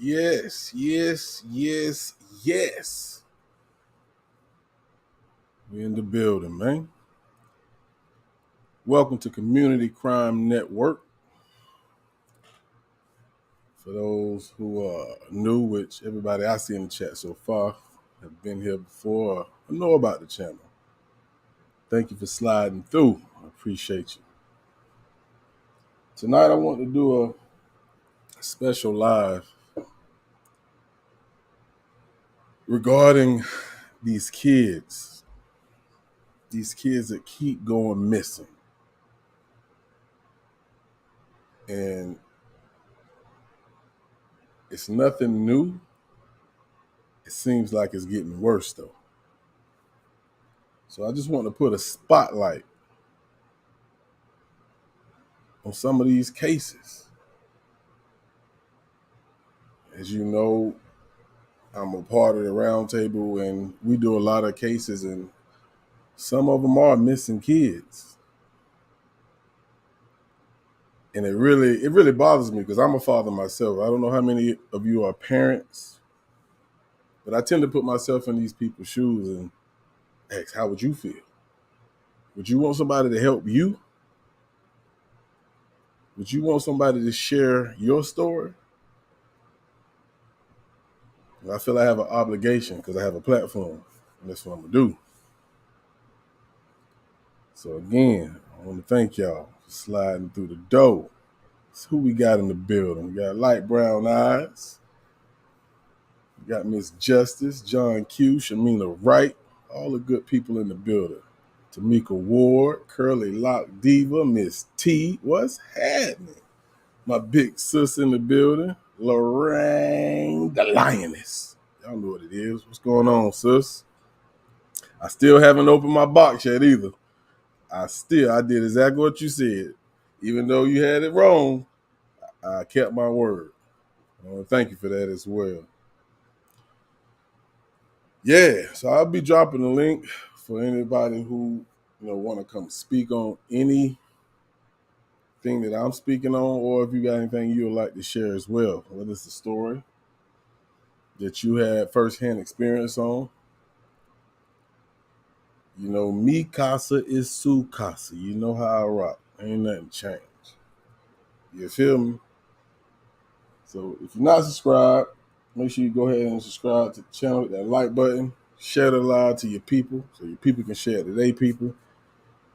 Yes, yes, yes, yes. We in the building, man. Welcome to Community Crime Network. For those who are new, which everybody I see in the chat so far have been here before or know about the channel. Thank you for sliding through. I appreciate you. Tonight I want to do a special live regarding these kids that keep going missing. And it's nothing new. It seems like it's getting worse though. So I just want to put a spotlight on some of these cases. As you know, I'm a part of the roundtable and we do a lot of cases, and some of them are missing kids. And it really bothers me because I'm a father myself. I don't know how many of you are parents, but I tend to put myself in these people's shoes and ask, how would you feel? Would you want somebody to help you? Would you want somebody to share your story? And I feel I have an obligation because I have a platform, and that's what I'm gonna do. So again, I want to thank y'all for sliding through the door. It's who we got in the building. We got Light Brown Eyes. We got Miss Justice, John Q, Shamina Wright, all the good people in the building. Tamika Ward, Curly Lock Diva, Miss T. What's happening? My big sis in the building, Lorraine the Lioness. Y'all know what it is. What's going on, sis? I still haven't opened my box yet either. I did exactly what you said. Even though you had it wrong, I kept my word. I want to thank you for that as well. Yeah, so I'll be dropping a link for anybody who want to come speak on anything that I'm speaking on, or if you got anything you would like to share as well. Whether it's a story that you had firsthand experience on. Mi casa is su casa. You know how I rock. Ain't nothing changed. You feel me? So if you're not subscribed, make sure you go ahead and subscribe to the channel, hit that like button, share the live to your people so your people can share it to their people,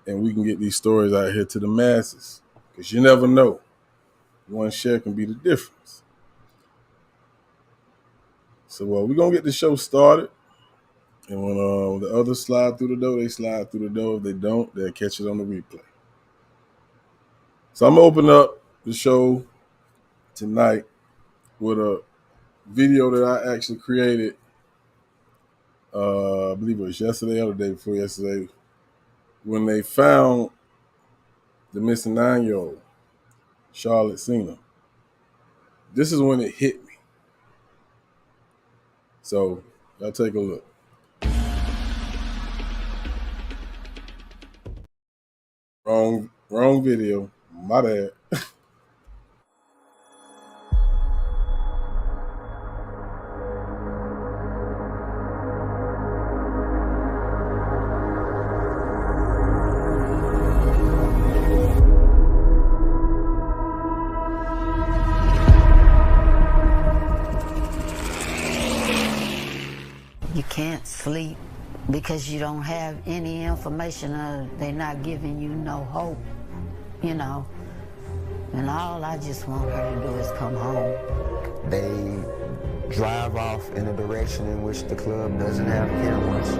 and we can get these stories out here to the masses. Because you never know. One share can be the difference. So we're going to get the show started. And when the others slide through the door, they slide through the door. If they don't, they'll catch it on the replay. So I'm going to open up the show tonight with a video that I actually created. I believe it was yesterday or the day before yesterday, when they found the missing 9-year-old, Charlotte Cena. This is when it hit me. So y'all take a look. Wrong video. My bad. You can't sleep because you don't have any information. They're not giving you no hope, And all I just want her to do is come home. They drive off in a direction in which the club doesn't have cameras,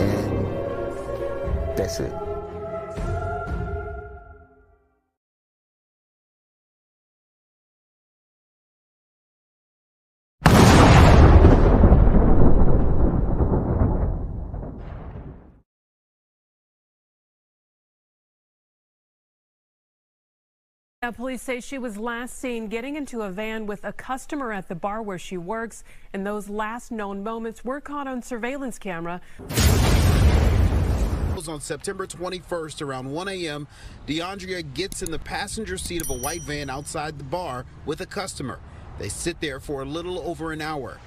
and that's it. Police say she was last seen getting into a van with a customer at the bar where she works, and those last known moments were caught on surveillance camera. On September 21st around 1 a.m., DeAndrea gets in the passenger seat of a white van outside the bar with a customer. They sit there for a little over an hour.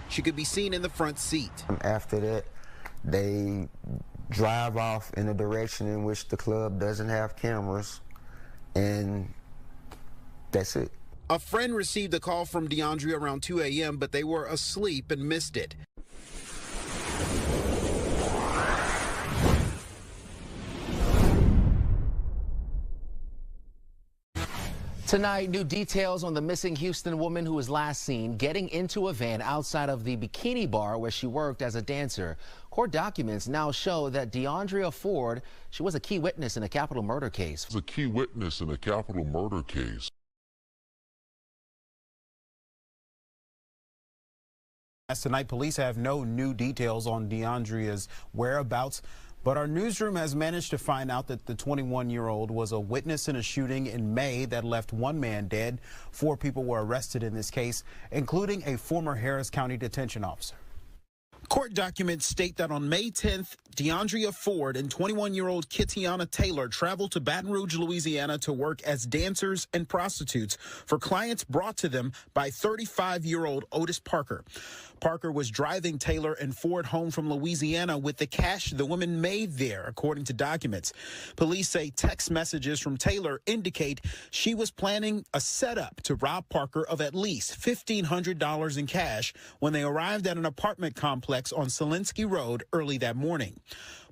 She could be seen in the front seat. After that, they drive off in a direction in which the club doesn't have cameras, and that's it. A friend received a call from DeAndrea around 2 a.m., but they were asleep and missed it. Tonight, new details on the missing Houston woman who was last seen getting into a van outside of the Bikini Bar where she worked as a dancer. Court documents now show that DeAndrea Ford, she was a key witness in a capital murder case. As tonight, police have no new details on DeAndrea's whereabouts, but our newsroom has managed to find out that the 21-year-old was a witness in a shooting in May that left one man dead. 4 people were arrested in this case, including a former Harris County detention officer. Court documents state that on May 10th, DeAndrea Ford and 21-year-old Kitiana Taylor traveled to Baton Rouge, Louisiana to work as dancers and prostitutes for clients brought to them by 35-year-old Otis Parker. Parker was driving Taylor and Ford home from Louisiana with the cash the women made there, according to documents. Police say text messages from Taylor indicate she was planning a setup to rob Parker of at least $1,500 in cash when they arrived at an apartment complex on Selinsky Road early that morning.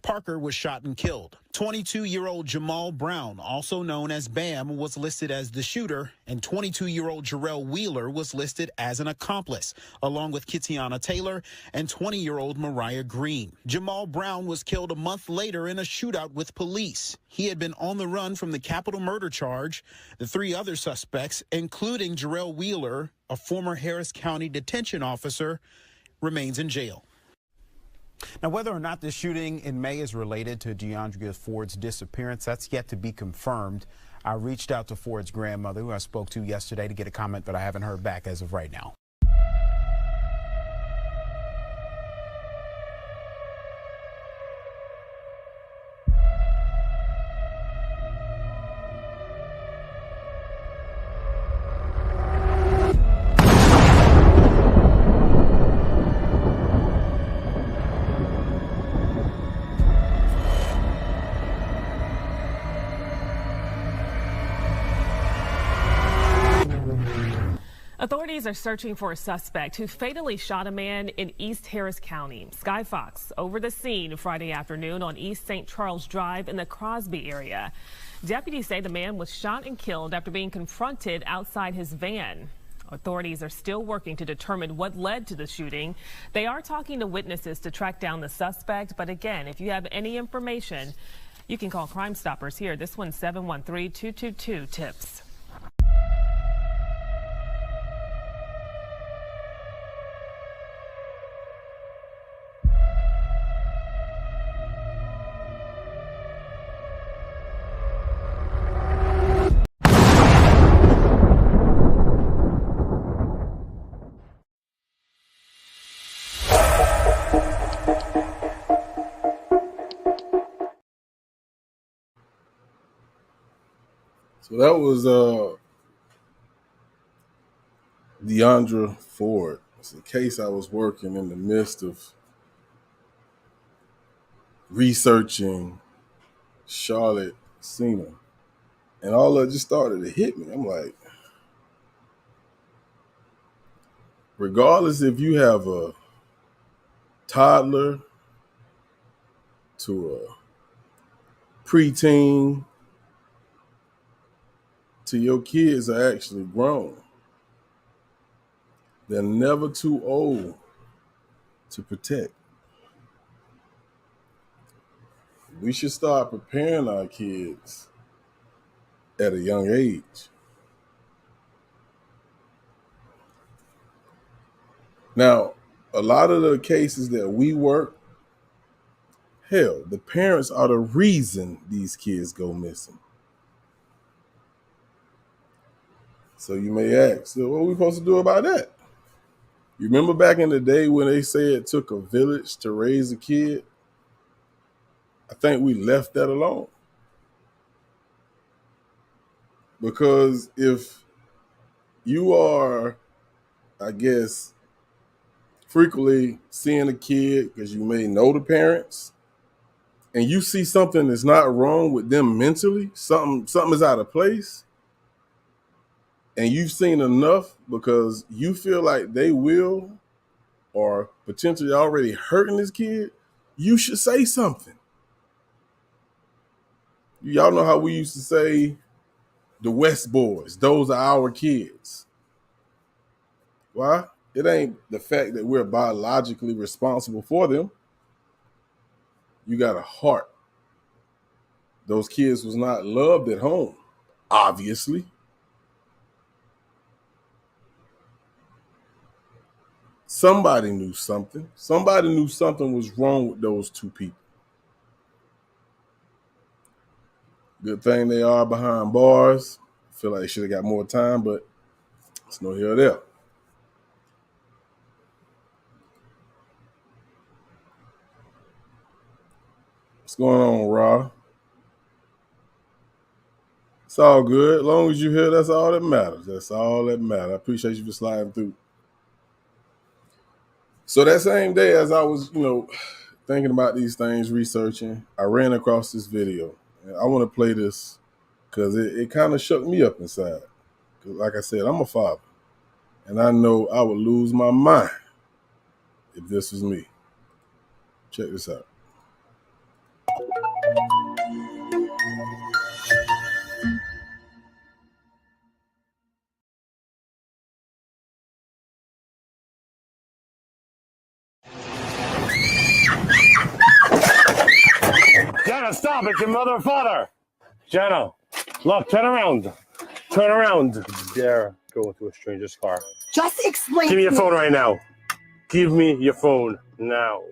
Parker was shot and killed. 22-year-old Jamal Brown, also known as Bam, was listed as the shooter, and 22-year-old Jarrell Wheeler was listed as an accomplice, along with Kitiana Taylor and 20-year-old Mariah Green. Jamal Brown was killed a month later in a shootout with police. He had been on the run from the capital murder charge. The 3 other suspects, including Jarrell Wheeler, a former Harris County detention officer, remains in jail. Now, whether or not this shooting in May is related to DeAndrea Ford's disappearance, that's yet to be confirmed. I reached out to Ford's grandmother, who I spoke to yesterday, to get a comment, but I haven't heard back as of right now. Authorities are searching for a suspect who fatally shot a man in East Harris County. Sky Fox over the scene Friday afternoon on East St. Charles Drive in the Crosby area. Deputies say the man was shot and killed after being confronted outside his van. Authorities are still working to determine what led to the shooting. They are talking to witnesses to track down the suspect. But again, if you have any information, you can call Crime Stoppers here. This one's 713-222-TIPS. So that was DeAndrea Ford. It's a case I was working in the midst of researching Charlotte Cena. And all that just started to hit me. I'm like, regardless if you have a toddler to a preteen to your kids are actually grown, they're never too old to protect. We should start preparing our kids at a young age. Now, a lot of the cases that we work, hell, the parents are the reason these kids go missing. So you may ask, so what are we supposed to do about that? You remember back in the day when they said it took a village to raise a kid? I think we left that alone. Because if you are, I guess, frequently seeing a kid because you may know the parents, and you see something that's not wrong with them mentally, something is out of place, and you've seen enough because you feel like they will or potentially already hurting this kid, you should say something. Y'all know how we used to say, the West Boys, those are our kids. Why? It ain't the fact that we're biologically responsible for them. You got a heart. Those kids was not loved at home, obviously. Somebody knew something. Somebody knew something was wrong with those two people. Good thing they are behind bars. I feel like they should have got more time, but it's no here or there. What's going on, Ra? It's all good. As long as you're here, that's all that matters. That's all that matters. I appreciate you for sliding through. So that same day as I was, thinking about these things, researching, I ran across this video. And I want to play this because it kind of shook me up inside. Because like I said, I'm a father. And I know I would lose my mind if this was me. Check this out. Jenna, stop. It's your mother and father. Jenna, look, turn around. Turn around. Dare go into a stranger's car. Just explain. Give me your phone right now. Give me your phone now.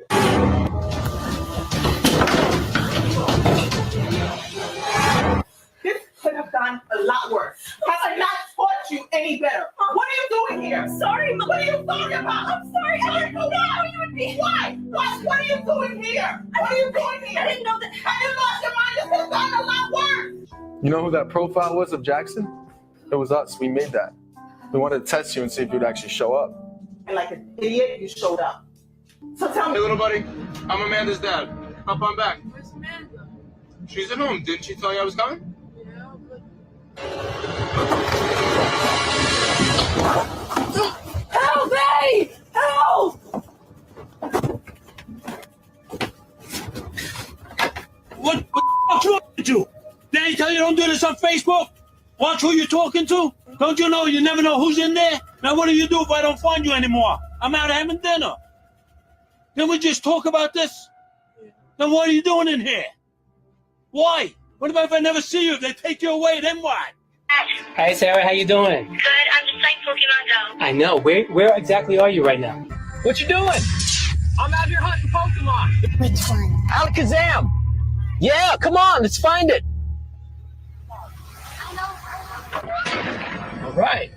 This could have gone a lot worse. Have I not taught you any better? What are you doing here? Sorry, Mom. What are you talking about? I'm sorry. I didn't know that. You would be. Why? What are you doing here? What are you doing here? I didn't know that. Have you lost your mind? This could have gone a lot worse. You know who that profile was of Jackson? It was us. We made that. We wanted to test you and see if you'd actually show up. And like an idiot, you showed up. So tell me. Hey, little buddy. I'm Amanda's dad. Hop on back. Where's Amanda? She's at home. Didn't she tell you I was coming? Yeah, but... Help me! Help! What the wrong with you? Did I tell you don't do this on Facebook? Watch who you're talking to. Don't you know you never know who's in there? Now what do you do if I don't find you anymore? I'm out having dinner. Can we just talk about this? Then what are you doing in here? Why? What about if I never see you? If they take you away, then what? Hi, Sarah. How you doing? Good. I'm just playing Pokemon Go. I know. Where exactly are you right now? What you doing? I'm out here hunting Pokemon. Which one? Alakazam. Yeah, come on. Let's find it. All right.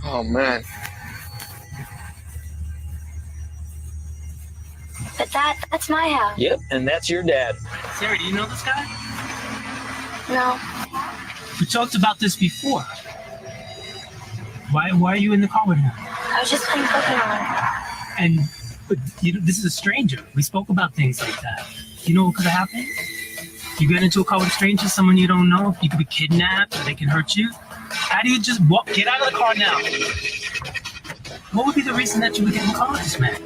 Oh, man. But that's my house. Yep, and that's your dad. Sarah, do you know this guy? No. We talked about this before. Why are you in the car with him? I was just playing Pokemon. And this is a stranger. We spoke about things like that. You know what could have happened? You get into a car with a stranger, someone you don't know, you could be kidnapped, or they can hurt you. How do you just walk? Get out of the car now. What would be the reason that you would get in the car with this man?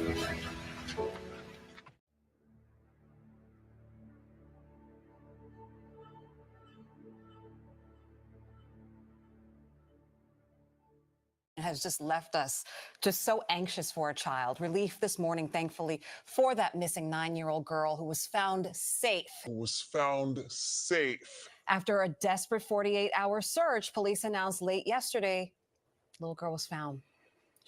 Has just left us just so anxious for a child. Relief this morning, thankfully, for that missing 9-year-old girl who was found safe. After a desperate 48-hour search, police announced late yesterday, the little girl was found.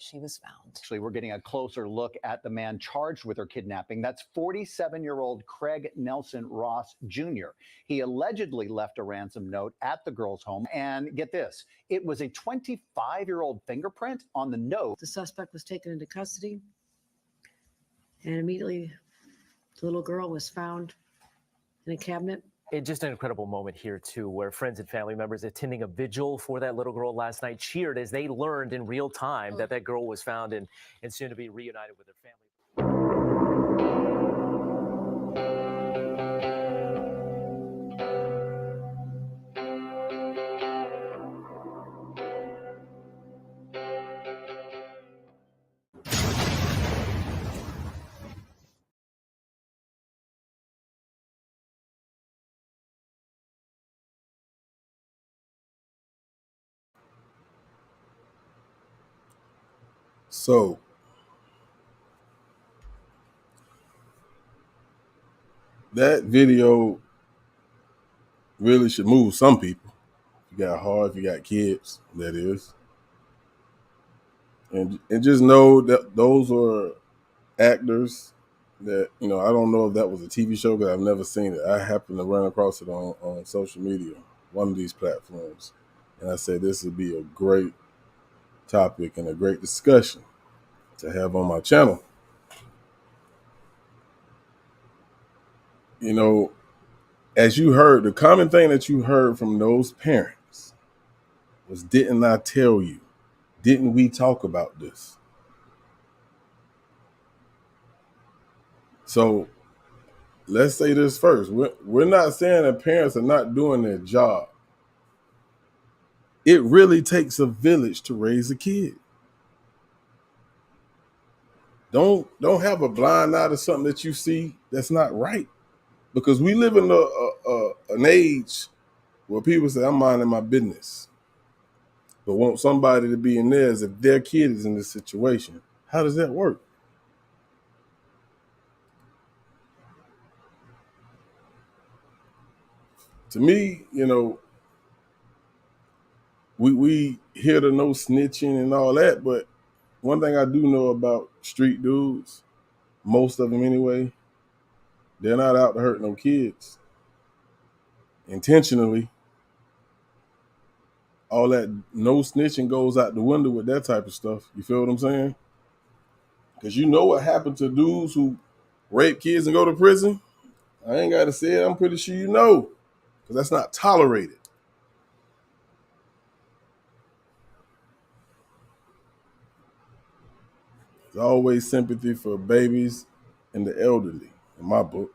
she was found. Actually, we're getting a closer look at the man charged with her kidnapping. That's 47-year-old Craig Nelson Ross Jr. He allegedly left a ransom note at the girl's home. And get this, it was a 25-year-old fingerprint on the note. The suspect was taken into custody, and immediately the little girl was found in a cabinet. It's just an incredible moment here, too, where friends and family members attending a vigil for that little girl last night cheered as they learned in real time that that girl was found and soon to be reunited with her family. So that video really should move some people. If you got heart, if you got kids, that is. And just know that those are actors that, I don't know if that was a TV show because I've never seen it. I happened to run across it on social media, one of these platforms. And I said this would be a great topic and a great discussion to have on my channel. As you heard, the common thing that you heard from those parents was, didn't I tell you? Didn't we talk about this? So let's say this first. We're not saying that parents are not doing their job. It really takes a village to raise a kid. Don't have a blind eye to something that you see that's not right. Because we live in an age where people say, I'm minding my business, but want somebody to be in there as if their kid is in this situation. How does that work? To me, we hear the no snitching and all that, but one thing I do know about street dudes, most of them anyway, they're not out to hurt no kids intentionally. All that no snitching goes out the window with that type of stuff. You feel what I'm saying? Because you know what happened to dudes who rape kids and go to prison? I ain't got to say it. I'm pretty sure you know. Because that's not tolerated. There's always sympathy for babies and the elderly in my book.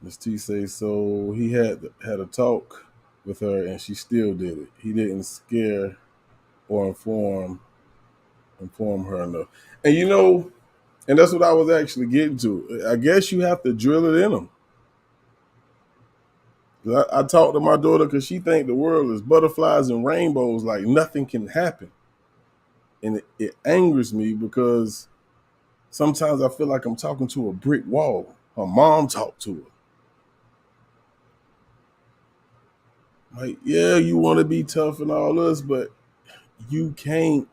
Ms. T says, so he had a talk with her and she still did it. He didn't scare or inform her enough. And and that's what I was actually getting to. I guess you have to drill it in them. I talked to my daughter because she thinks the world is butterflies and rainbows, like nothing can happen. And it angers me because sometimes I feel like I'm talking to a brick wall. Her mom talked to her. Like, yeah, you want to be tough and all this, but you can't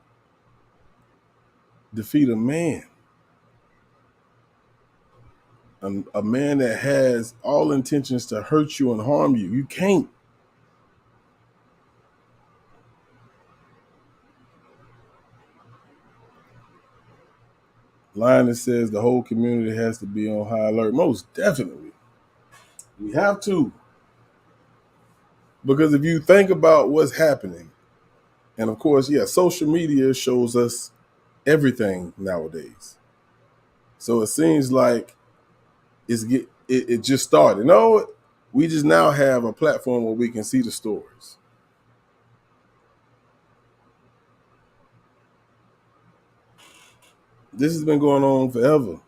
defeat a man. A man that has all intentions to hurt you and harm you. You can't. Linus says the whole community has to be on high alert. Most definitely. We have to. Because if you think about what's happening, and of course, yeah, social media shows us everything nowadays. So it seems like it just started. No, we just now have a platform where we can see the stories. This has been going on forever.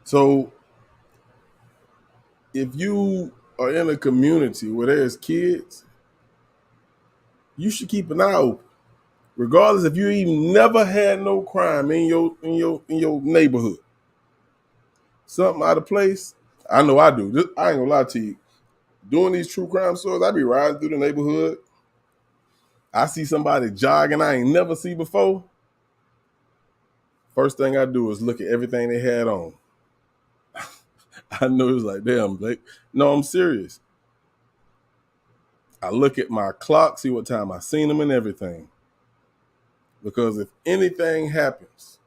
So if you are in a community where there's kids, you should keep an eye open. Regardless if you even never had no crime in your neighborhood. Something out of place, I know I do. I ain't gonna lie to you. doing these true crime stories, I be riding through the neighborhood. I see somebody jogging I ain't never see before. First thing I do is look at everything they had on. I know it was like, damn, Blake. No, I'm serious. I look at my clock, see what time I seen them and everything. Because if anything happens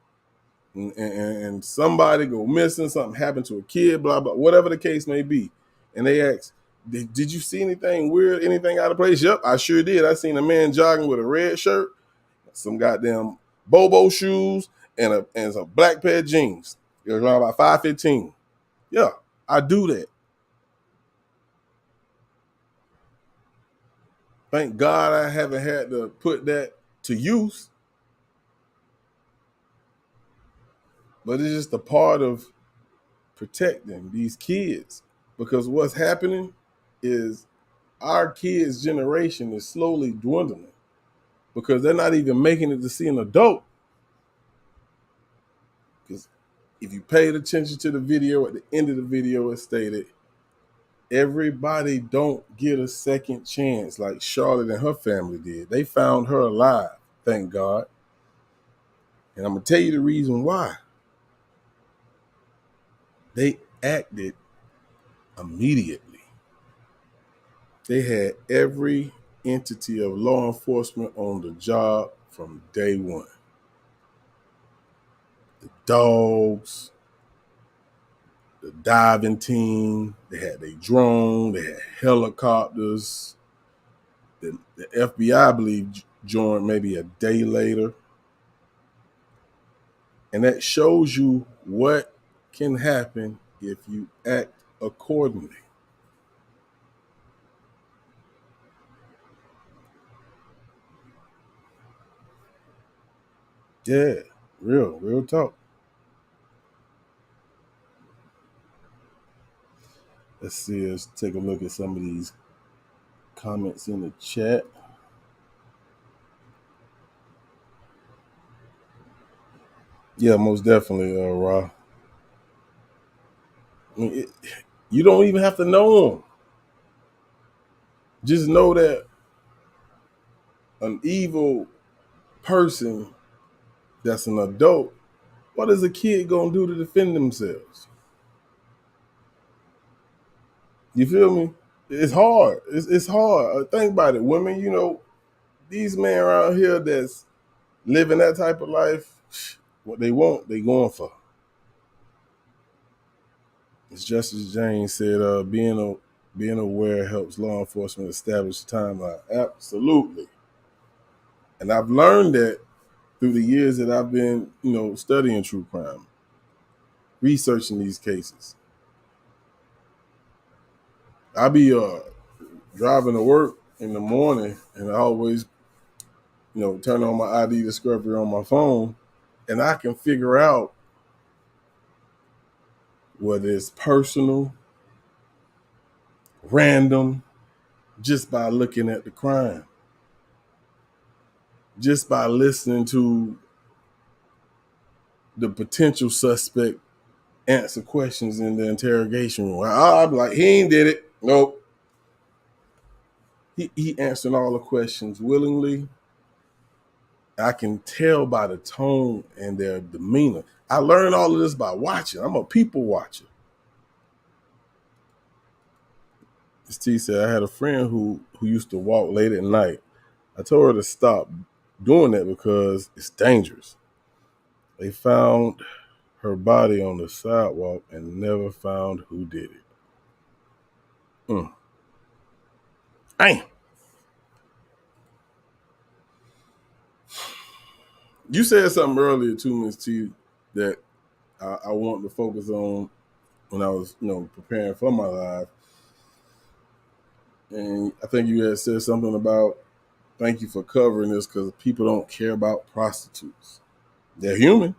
and somebody go missing, something happened to a kid, blah, blah, whatever the case may be, and they ask, did you see anything weird, anything out of place? Yep, I sure did. I seen a man jogging with a red shirt, some goddamn Bobo shoes, and some black pair of jeans. It was around about 5:15. Yeah, I do that. Thank God I haven't had to put that to use. But it's just a part of protecting these kids. Because what's happening is our kids' generation is slowly dwindling. Because they're not even making it to see an adult. Because if you paid attention to the video, at the end of the video it stated, everybody don't get a second chance like Charlotte and her family did. They found her alive, thank God. And I'm going to tell you the reason why. They acted immediately. They had every entity of law enforcement on the job from day one. The dogs, the diving team, they had their drone, they had helicopters. The FBI, I believe, joined maybe a day later. And that shows you what can happen if you act accordingly. Yeah, real talk. Let's see, let's take a look at some of these comments in the chat. Yeah, most definitely, Ra. I mean, you don't even have to know them. Just know that an evil person that's an adult, what is a kid gonna do to defend themselves? You feel me? It's hard. It's hard. Think about it. Women, you know, these men around here that's living that type of life, what they want, they going for. As Justice James said, being aware helps law enforcement establish a timeline. Absolutely. And I've learned that through the years that I've been, studying true crime, researching these cases. I be driving to work in the morning, and I always, turn on my ID Discovery on my phone, and I can figure out whether it's personal, random, just by looking at the crime. Just by listening to the potential suspect answer questions in the interrogation room. I'm like, he ain't did it. Nope. He answered all the questions willingly. I can tell by the tone and their demeanor. I learned all of this by watching. I'm a people watcher. As T said, I had a friend who used to walk late at night. I told her to stop doing that because it's dangerous. They found her body on the sidewalk and never found who did it. Damn. You said something earlier too, Ms. T, that I want to focus on when I was, preparing for my live. And I think you had said something about, thank you for covering this because people don't care about prostitutes. They're human.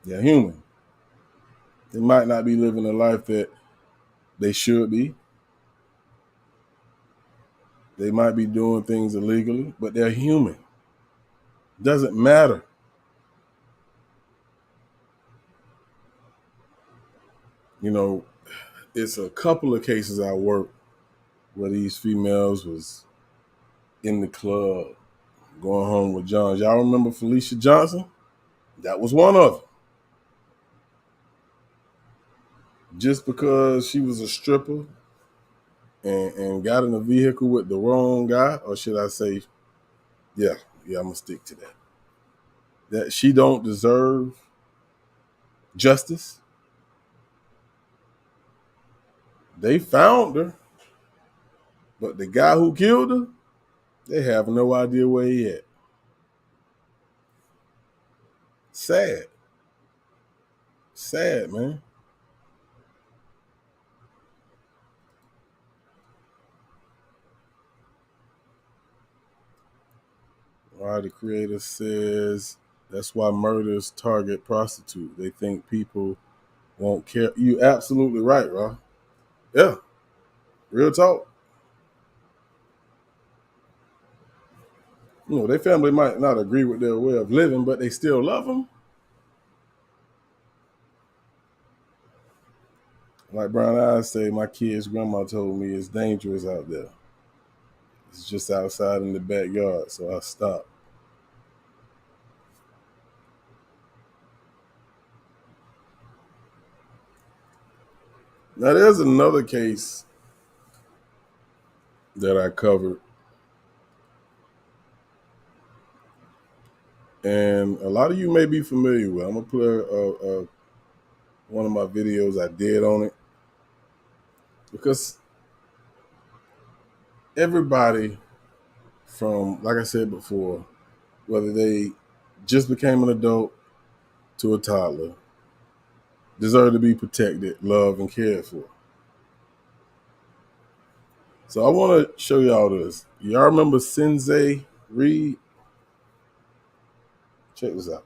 They're human. They might not be living the life that they should be. They might be doing things illegally, but they're human. Doesn't matter. it's a couple of cases I worked where these females was in the club going home with Johns. Y'all remember Felicia Johnson? That was one of them. Just because she was a stripper and got in a vehicle with the wrong guy, or should I say, yeah, I'm gonna stick to that. That she don't deserve justice. They found her, but the guy who killed her, they have no idea where he at. Sad. Sad, man. Why the creator says that's why murders target prostitutes. They think people won't care. You absolutely right, Rob. Yeah. Real talk. You know, their family might not agree with their way of living, but they still love them. Like Brown Eyes say, my kid's grandma told me it's dangerous out there. It's just outside in the backyard, so I stopped. Now, there's another case that I covered, and a lot of you may be familiar with. I'm going to play one of my videos I did on it, because everybody from, like I said before, whether they just became an adult to a toddler, deserve to be protected, loved, and cared for. So I want to show y'all this. Y'all remember Sinzay Reed? Check this out.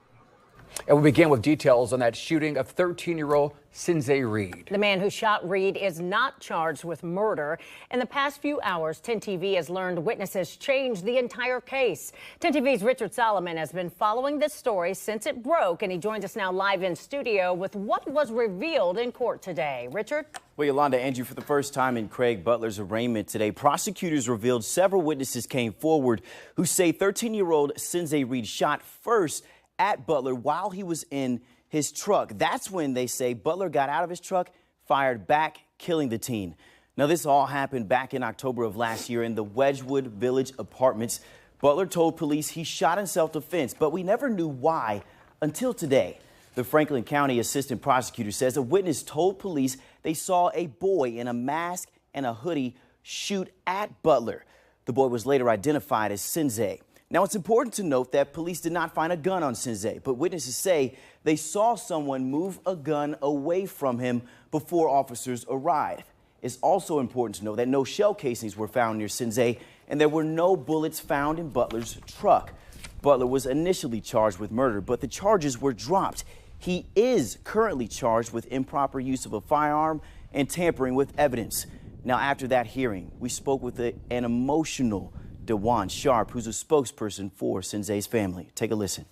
And we begin with details on that shooting of 13-year-old Sinzay Reed. The man who shot Reed is not charged with murder. In the past few hours, 10 TV has learned witnesses changed the entire case. 10 TV's Richard Solomon has been following this story since it broke, and he joins us now live in studio with what was revealed in court today. Richard? Well, Yolanda, Andrew, for the first time in Craig Butler's arraignment today, prosecutors revealed several witnesses came forward who say 13-year-old Sinzay Reed shot first at Butler while he was in his truck. That's when they say Butler got out of his truck, fired back, killing the teen. Now, this all happened back in October of last year in the Wedgwood Village apartments. Butler told police he shot in self-defense, but we never knew why until today. The Franklin County assistant prosecutor says a witness told police they saw a boy in a mask and a hoodie shoot at Butler. The boy was later identified as Sinzay. Now, it's important to note that police did not find a gun on Sinzay, but witnesses say they saw someone move a gun away from him before officers arrived. It's also important to know that no shell casings were found near Sinzay, and there were no bullets found in Butler's truck. Butler was initially charged with murder, but the charges were dropped. He is currently charged with improper use of a firearm and tampering with evidence. Now, after that hearing, we spoke with an emotional DeJuan Sharp, who's a spokesperson for Sinzay's family. Take a listen.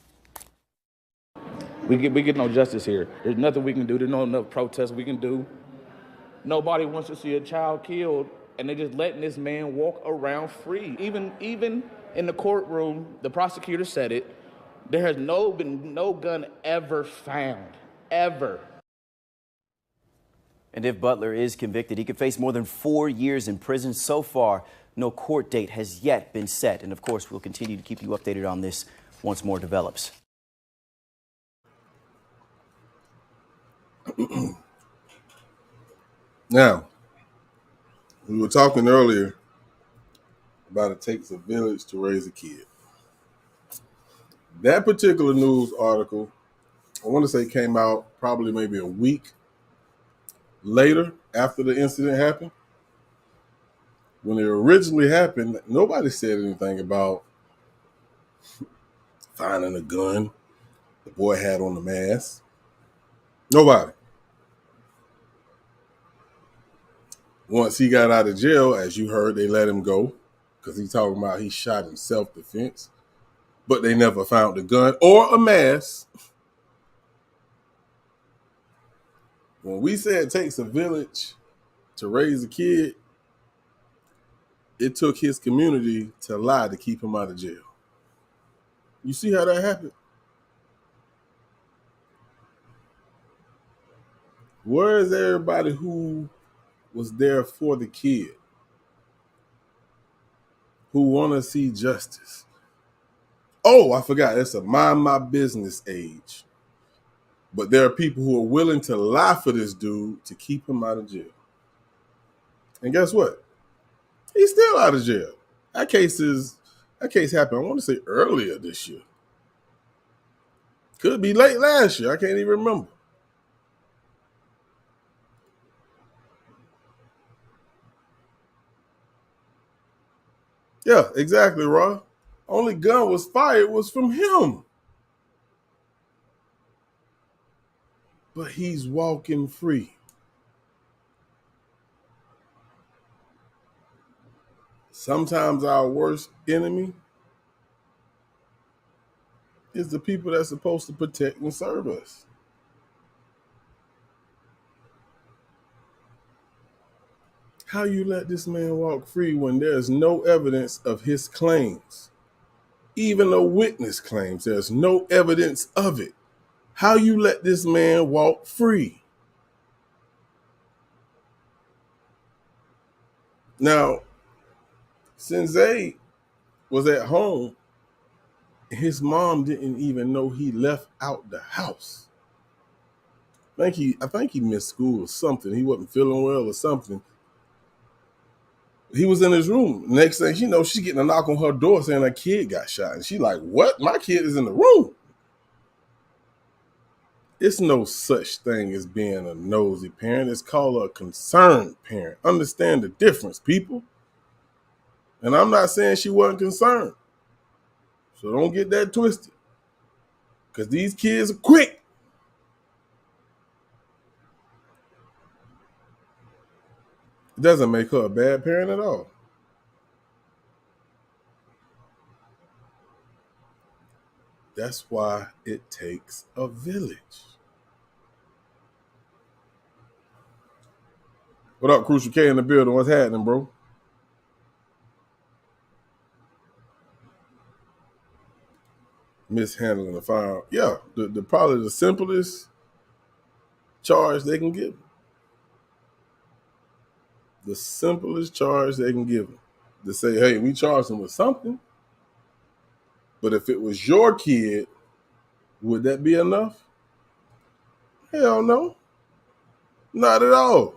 We get no justice here. There's nothing we can do. There's no enough protests we can do. Nobody wants to see a child killed, and they're just letting this man walk around free. Even in the courtroom, the prosecutor said it. There has been no gun ever found, ever. And if Butler is convicted, he could face more than 4 years in prison. So far, no court date has yet been set. And of course, we'll continue to keep you updated on this once more develops. Now, we were talking earlier about it takes a village to raise a kid. That particular news article, I want to say, came out probably maybe a week later after the incident happened. When it originally happened, nobody said anything about finding a gun the boy had on the mask. Nobody. Once he got out of jail, as you heard, they let him go because he's talking about he shot in self-defense. But they never found a gun or a mask. When we say it takes a village to raise a kid, it took his community to lie to keep him out of jail. You see how that happened? Where is everybody who was there for the kid? Who want to see justice? Oh, I forgot. It's a mind my business age. But there are people who are willing to lie for this dude to keep him out of jail. And guess what? He's still out of jail. That case happened, I want to say earlier this year. Could be late last year. I can't even remember. Yeah, exactly, Raw. Only gun was fired was from him. But he's walking free. Sometimes our worst enemy is the people that's supposed to protect and serve us. How you let this man walk free when there's no evidence of his claims? Even a witness claims there's no evidence of it. How you let this man walk free? Now, Sinzay was at home. His mom didn't even know he left out the house. I think he missed school or something. He wasn't feeling well or something. He was in his room. Next thing she knows, she's getting a knock on her door saying her kid got shot. And she's like, what? My kid is in the room. It's no such thing as being a nosy parent. It's called a concerned parent. Understand the difference, people. And I'm not saying she wasn't concerned. So don't get that twisted. Because these kids are quick. It doesn't make her a bad parent at all. That's why it takes a village. What up, Crucial K in the building? What's happening, bro? Mishandling the firearm. Yeah, the probably the simplest charge they can give them. The simplest charge they can give them. To say, hey, we charged them with something. But if it was your kid, would that be enough? Hell no. Not at all.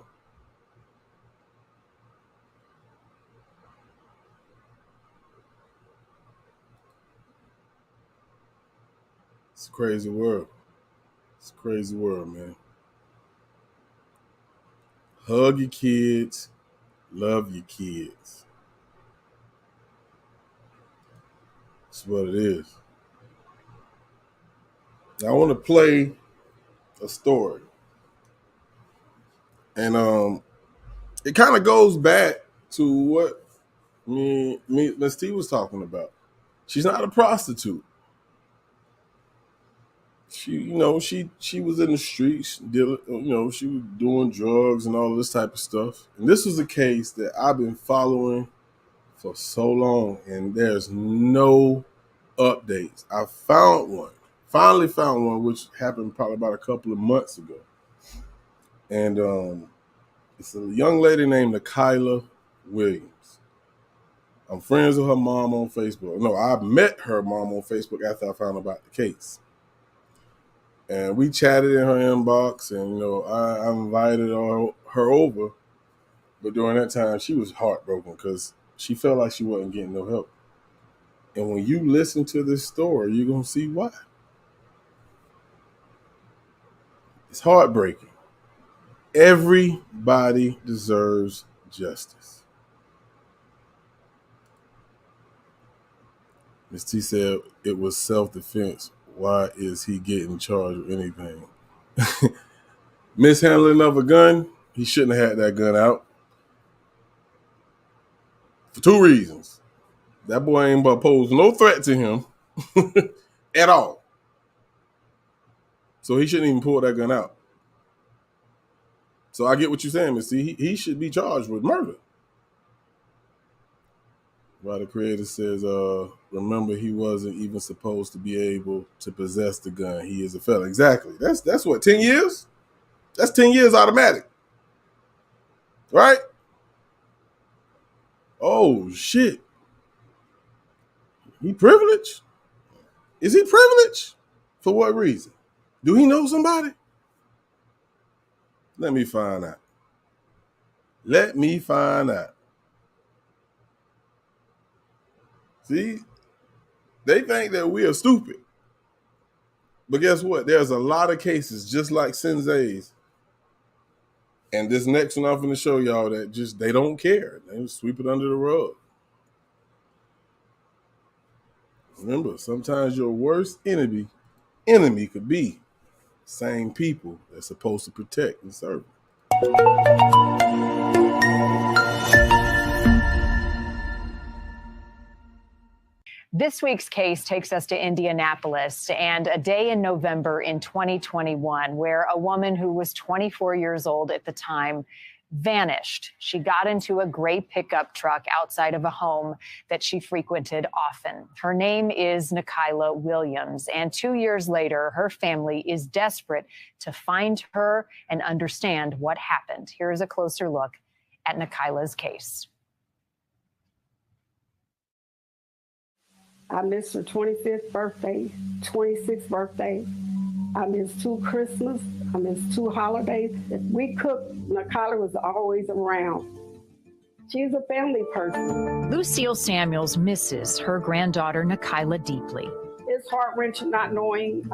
It's a crazy world. It's a crazy world, man. Hug your kids. Love your kids. That's what it is. Now, I want to play a story. And it kind of goes back to what Miss T was talking about. She's not a prostitute. She was in the streets, she was doing drugs and all this type of stuff. And this was a case that I've been following for so long, and there's no updates. I finally found one, which happened probably about a couple of months ago. And it's a young lady named Kyla Williams. I'm friends with her mom on Facebook. No, I met her mom on Facebook after I found about the case. And we chatted in her inbox, and I invited her over. But during that time, she was heartbroken because she felt like she wasn't getting no help. And when you listen to this story, you're going to see why. It's heartbreaking. Everybody deserves justice. Ms. T said it was self-defense. Why is he getting charged with anything? Mishandling of a gun, he shouldn't have had that gun out. For two reasons. That boy ain't but posed no threat to him at all. So he shouldn't even pull that gun out. So I get what you're saying, Miss C. He should be charged with murder. While the creator says, remember, he wasn't even supposed to be able to possess the gun. He is a felon. Exactly. That's what, 10 years? That's 10 years automatic. Right? Oh, shit. He privileged? Is he privileged? For what reason? Do he know somebody? Let me find out. Let me find out. See, they think that we are stupid. But guess what? There's a lot of cases just like Senzei's. And this next one I'm going to show y'all that just, they don't care. They just sweep it under the rug. Remember, sometimes your worst enemy could be the same people that's supposed to protect and serve. This week's case takes us to Indianapolis and a day in November in 2021 where a woman who was 24 years old at the time vanished. She got into a gray pickup truck outside of a home that she frequented often. Her name is Nakyla Williams, and 2 years later, her family is desperate to find her and understand what happened. Here's a closer look at Nakyla's case. I missed her 25th birthday, 26th birthday. I missed 2 Christmas. I missed 2 holidays. If we cooked, Nakyla was always around. She's a family person. Lucille Samuels misses her granddaughter Nakyla deeply. It's heart-wrenching not knowing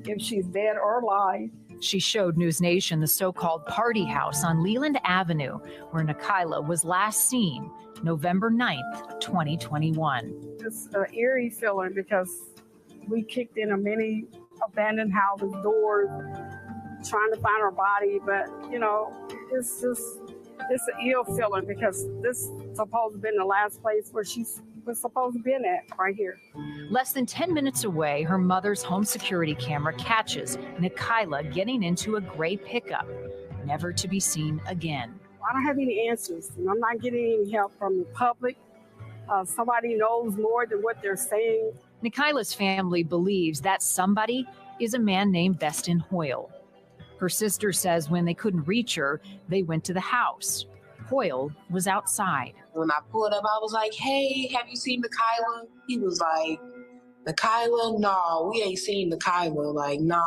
if she's dead or alive. She showed News Nation the so-called party house on Leland Avenue, where Nakyla was last seen November 9th, 2021. It's an eerie feeling because we kicked in many abandoned houses, doors, trying to find her body. But, you know, it's an ill feeling because this is supposed to have been the last place where she was supposed to have been at, right here. Less than 10 minutes away, her mother's home security camera catches Nakyla getting into a gray pickup, never to be seen again. I don't have any answers, and I'm not getting any help from the public. Somebody knows more than what they're saying. Nakyla's family believes that somebody is a man named Beston Hoyle. Her sister says when they couldn't reach her, they went to the house. Hoyle was outside. When I pulled up, I was like, hey, have you seen Nakyla? He was like, Nakyla? No, we ain't seen Nakyla. Like, no.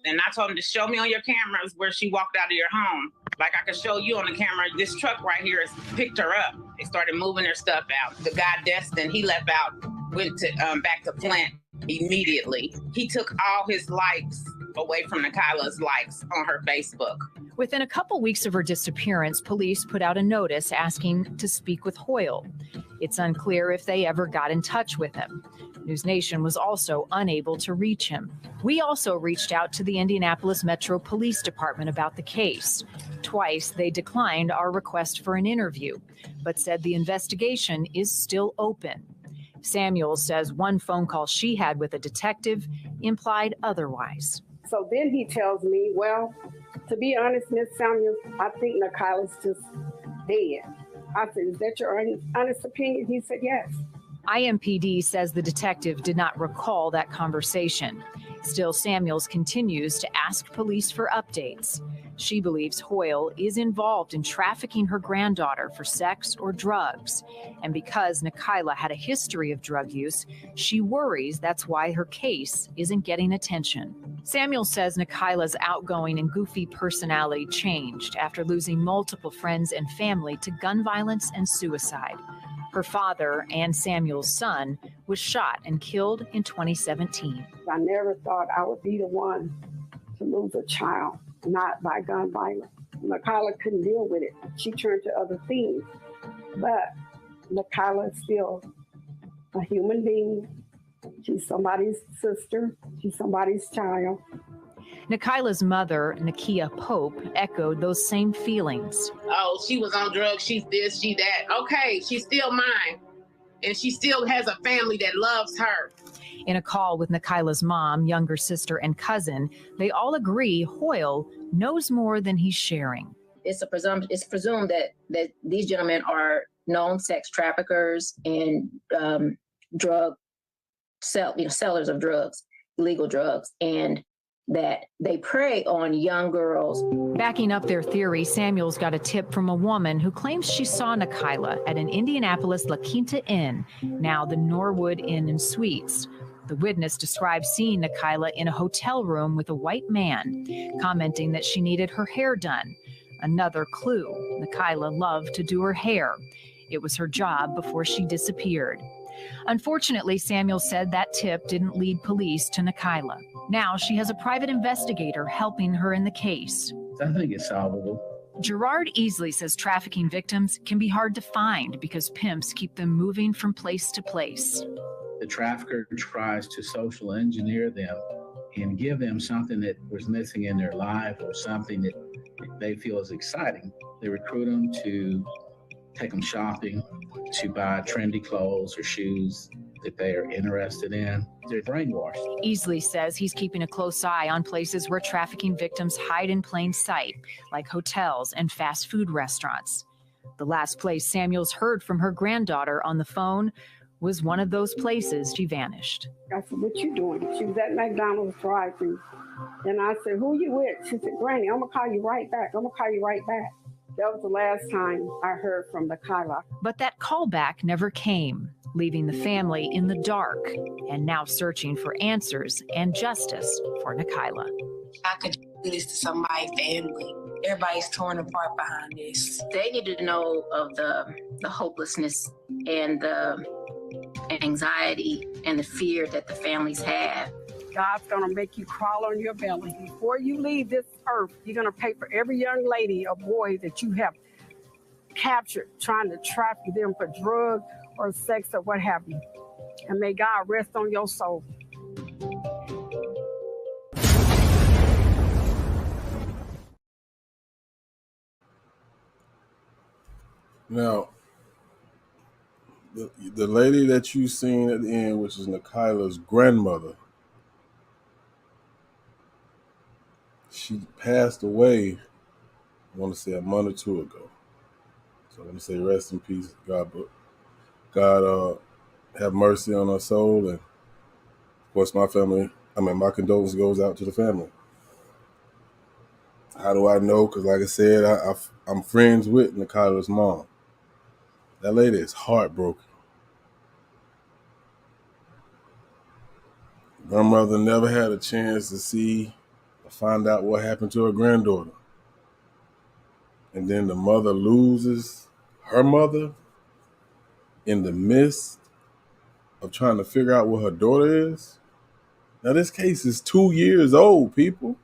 And I told him to show me on your cameras where she walked out of your home. Like I could show you on the camera, this truck right here has picked her up. They started moving her stuff out. The guy, Destin, he left out, went to back to plant immediately. He took all his likes away from Nakyla's likes on her Facebook. Within a couple weeks of her disappearance, police put out a notice asking to speak with Hoyle. It's unclear if they ever got in touch with him. News Nation was also unable to reach him. We also reached out to the Indianapolis Metro Police Department about the case. Twice, they declined our request for an interview, but said the investigation is still open. Samuels says one phone call she had with a detective implied otherwise. So then he tells me, well, to be honest, Miss Samuels, I think Nakyla's just dead. I said, is that your honest opinion? He said, yes. IMPD says the detective did not recall that conversation. Still, Samuels continues to ask police for updates. She believes Hoyle is involved in trafficking her granddaughter for sex or drugs. And because Nakyla had a history of drug use, she worries that's why her case isn't getting attention. Samuels says Nakyla's outgoing and goofy personality changed after losing multiple friends and family to gun violence and suicide. Her father and Samuel's son was shot and killed in 2017. I never thought I would be the one to lose a child, not by gun violence. Nakyla couldn't deal with it. She turned to other things. But Nakyla is still a human being. She's somebody's sister. She's somebody's child. Nakyla's mother, Nakia Pope, echoed those same feelings. Oh, she was on drugs, she's this, she that. Okay, she's still mine. And she still has a family that loves her. In a call with Nakyla's mom, younger sister, and cousin, they all agree Hoyle knows more than he's sharing. it's presumed that these gentlemen are known sex traffickers and sellers of drugs, illegal drugs, and that they prey on young girls. Backing up their theory, Samuels got a tip from a woman who claims she saw Nakayla at an Indianapolis La Quinta Inn, now the Norwood Inn and Suites. The witness described seeing Nakayla in a hotel room with a white man, commenting that she needed her hair done. Another clue, Nakayla loved to do her hair. It was her job before she disappeared. Unfortunately, Samuel said that tip didn't lead police to Nakayla. Now she has a private investigator helping her in the case. I think it's solvable. Gerard Easley says trafficking victims can be hard to find because pimps keep them moving from place to place. The trafficker tries to social engineer them and give them something that was missing in their life or something that they feel is exciting. They recruit them to take them shopping, to buy trendy clothes or shoes that they are interested in. They're brainwashed. Easley says he's keeping a close eye on places where trafficking victims hide in plain sight, like hotels and fast food restaurants. The last place Samuels heard from her granddaughter on the phone was one of those places she vanished. I said, what you doing? She was at McDonald's drive-thru. And I said, who you with? She said, Granny, I'm going to call you right back. I'm going to call you right back. That was the last time I heard from Nakayla. But that callback never came, leaving the family in the dark and now searching for answers and justice for Nakayla. I could do this to somebody's family. Everybody's torn apart behind this. They need to know of the hopelessness and the anxiety and the fear that the families have. God's going to make you crawl on your belly. Before you leave this earth, you're going to pay for every young lady or boy that you have captured trying to traffic them for drugs or sex or what have you. And may God rest on your soul. Now, the lady that you seen at the end, which is Nakayla's grandmother, she passed away, I want to say a month or two ago. So I want to say rest in peace, God have mercy on her soul. And of course, my condolence goes out to the family. How do I know? Because like I said, I'm friends with Nakayla's mom. That lady is heartbroken. Grandmother never had a chance to see or find out what happened to her granddaughter. And then the mother loses her mother in the midst of trying to figure out what her daughter is. Now, this case is 2 years old, people.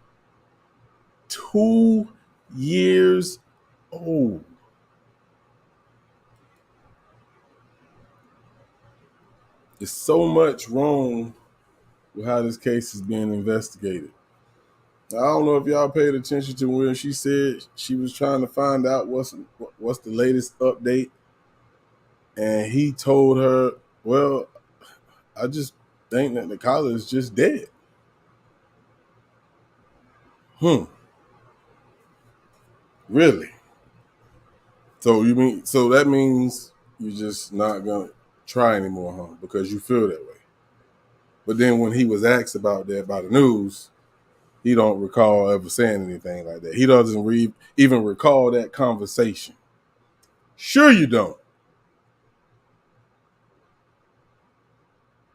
2 years old. There's so much wrong with how this case is being investigated. I don't know if y'all paid attention to when she said she was trying to find out what's the latest update. And he told her, well, I just think that Nakayla is just dead. Really? So that means you're just not gonna try anymore, huh? Because you feel that way. But then when he was asked about that by the news, he don't recall ever saying anything like that. He doesn't even recall that conversation. Sure you don't.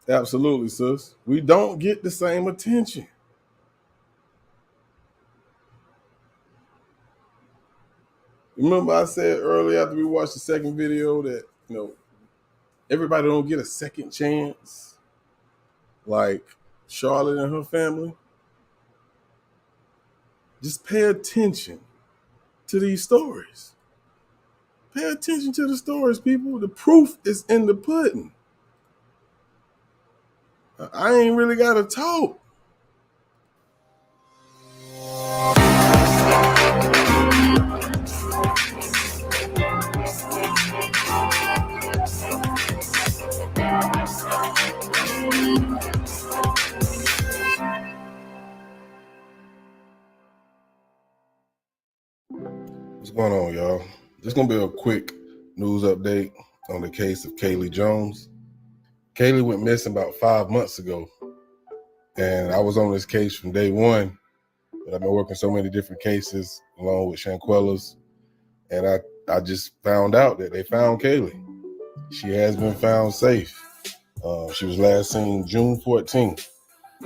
Absolutely, sis. We don't get the same attention. Remember I said earlier after we watched the second video that, everybody don't get a second chance like Charlotte and her family? Just pay attention to these stories. Pay attention to the stories, people. The proof is in the pudding. I ain't really got to talk. What's going on, y'all? This is going to be a quick news update on the case of Kaylee Jones. Kaylee went missing about 5 months ago, and I was on this case from day one, but I've been working so many different cases along with Shanquella's, and I just found out that they found Kaylee. She has been found safe. She was last seen June 14th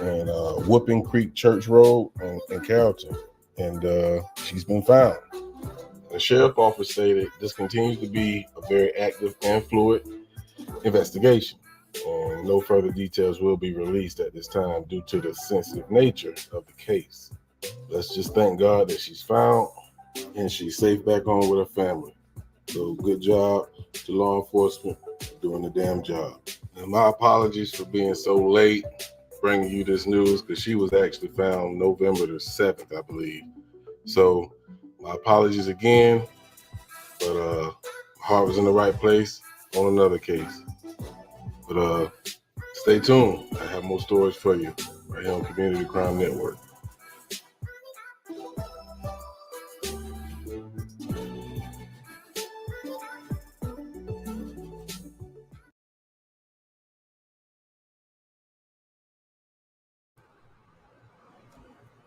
in Whooping Creek Church Road in Carrollton, and she's been found. The sheriff office stated this continues to be a very active and fluid investigation, and no further details will be released at this time due to the sensitive nature of the case. Let's just thank God that she's found and she's safe back home with her family. So good job to law enforcement for doing the damn job. And my apologies for being so late bringing you this news, because she was actually found November the 7th, I believe. So my apologies again, but heart was in the right place on another case. But stay tuned. I have more stories for you right here on Community Crime Network.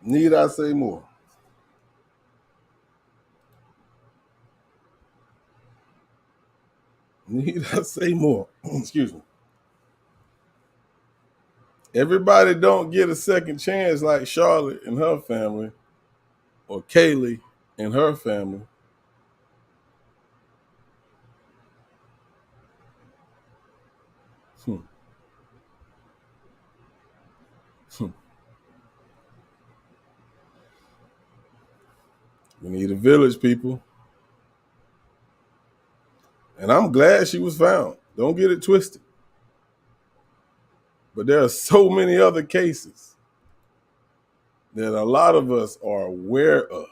Need I say more? Need I say more? Excuse me. Everybody don't get a second chance like Charlotte and her family, or Kaylee and her family. We need a village, people. And I'm glad she was found. Don't get it twisted. But there are so many other cases that a lot of us are aware of.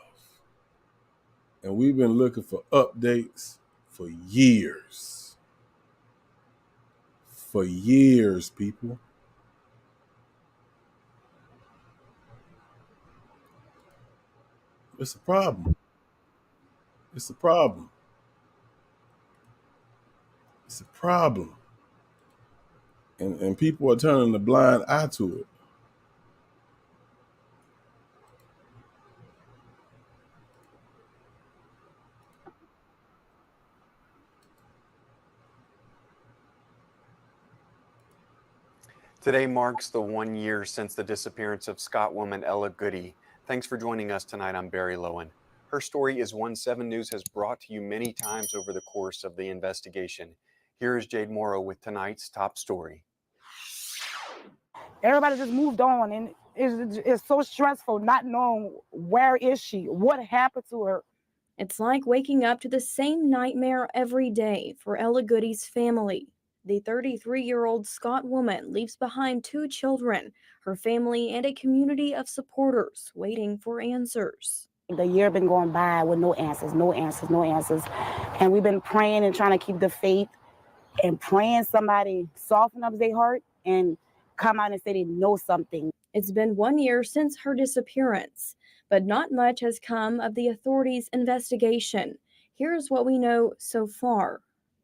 And we've been looking for updates for years. For years, people. It's a problem. It's a problem. It's a problem. And people are turning a blind eye to it. Today marks the 1 year since the disappearance of Scott woman Ella Goody. Thanks for joining us tonight. I'm Barry Lowen. Her story is one 7 News has brought to you many times over the course of the investigation. Here is Jade Morrow with tonight's top story. Everybody just moved on, and it's so stressful not knowing where is she, what happened to her. It's like waking up to the same nightmare every day for Ella Goody's family. The 33-year-old Scott woman leaves behind 2 children, her family, and a community of supporters waiting for answers. The year been going by with no answers. And we've been praying and trying to keep the faith and praying somebody soften up their heart and come out and say they know something. It's been 1 year since her disappearance, but not much has come of the authorities' investigation. Here's what we know so far.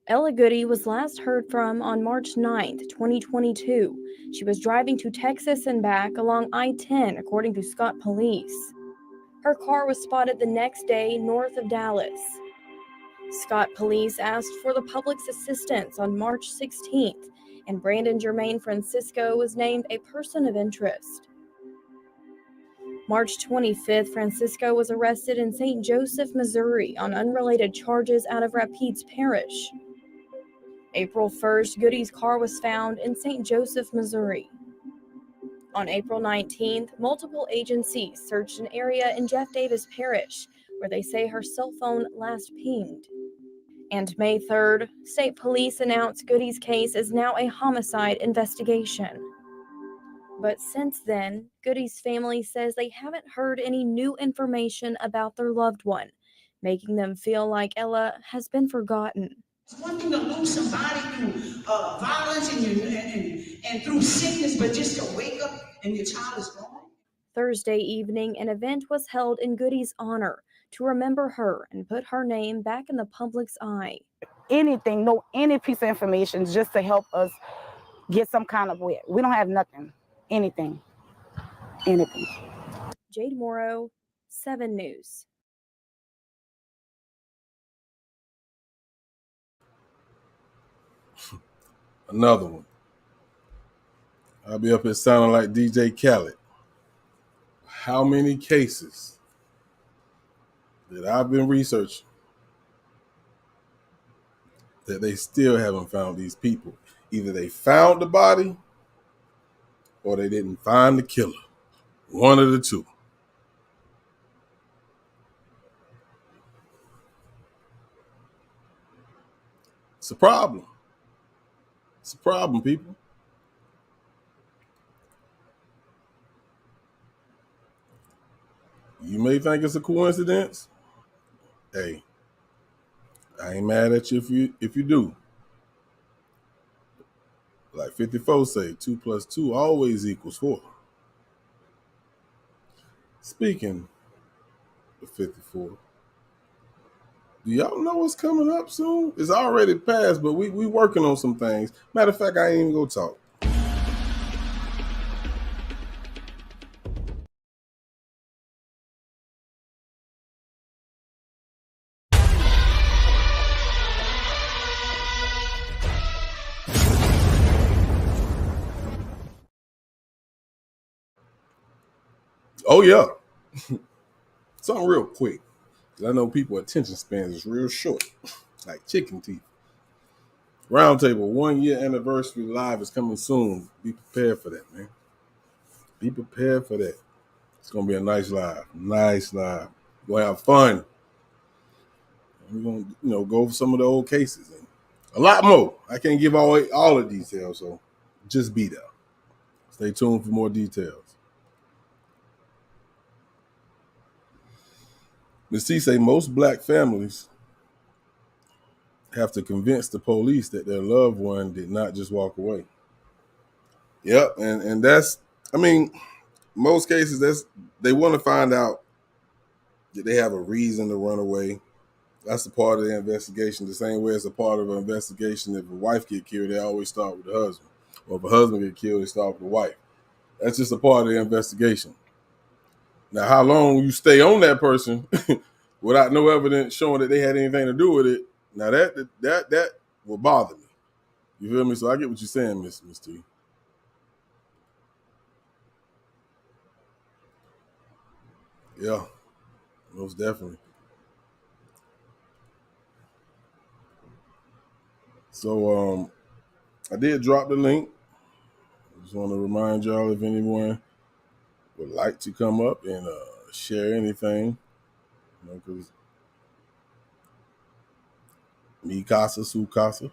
Ella Goody was last heard from on March 9th, 2022. She was driving to Texas and back along I-10, according to Scott police. Her car was spotted the next day north of Dallas. Scott police asked for the public's assistance on March 16th, and Brandon Jermaine Francisco was named a person of interest. March 25th, Francisco was arrested in St. Joseph, Missouri on unrelated charges out of Rapides Parish. April 1st, Goody's car was found in St. Joseph, Missouri. On April 19th, multiple agencies searched an area in Jeff Davis Parish where they say her cell phone last pinged. And May 3rd, state police announced Goody's case is now a homicide investigation. But since then, Goody's family says they haven't heard any new information about their loved one, making them feel like Ella has been forgotten. It's one thing to lose somebody through violence and through sickness, but just to wake up and your child is gone. Thursday evening, an event was held in Goody's honor to remember her and put her name back in the public's eye. Anything, any piece of information just to help us get some kind of way. We don't have nothing, anything. Jade Morrow, 7 News. Another one. I'll be up here sounding like DJ Khaled. How many cases that I've been researching that they still haven't found these people? Either they found the body or they didn't find the killer. One of the two. It's a problem. It's a problem, people. You may think it's a coincidence. Hey, I ain't mad at you if you do. Like 54 say, 2 + 2 always equals 4. Speaking of 54, do y'all know what's coming up soon? It's already passed, but we working on some things. Matter of fact, I ain't even gonna talk. Oh yeah. Something real quick. Because I know people attention spans is real short. Like chicken teeth. Roundtable 1 year anniversary live is coming soon. Be prepared for that, man. Be prepared for that. It's gonna be a nice live. Nice live. We're gonna have fun. We're gonna, go over some of the old cases and a lot more. I can't give all the details, so just be there. Stay tuned for more details. Ms. T say most black families have to convince the police that their loved one did not just walk away. Yep, and that's, most cases they want to find out that they have a reason to run away. That's a part of the investigation. The same way it's a part of an investigation. If a wife get killed, they always start with the husband. Or if a husband get killed, they start with the wife. That's just a part of the investigation. Now, how long you stay on that person without no evidence showing that they had anything to do with it, now that will bother me. You feel me? So I get what you're saying, Miss T. Yeah, most definitely. So I did drop the link. I just want to remind y'all if anyone would like to come up and share anything, because mi casa, su casa.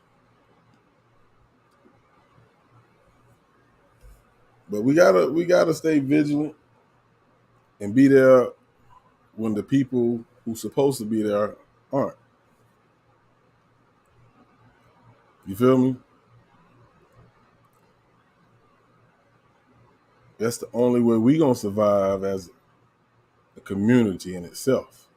But we gotta stay vigilant and be there when the people who's supposed to be there aren't. You feel me? That's the only way we gonna survive as a community in itself.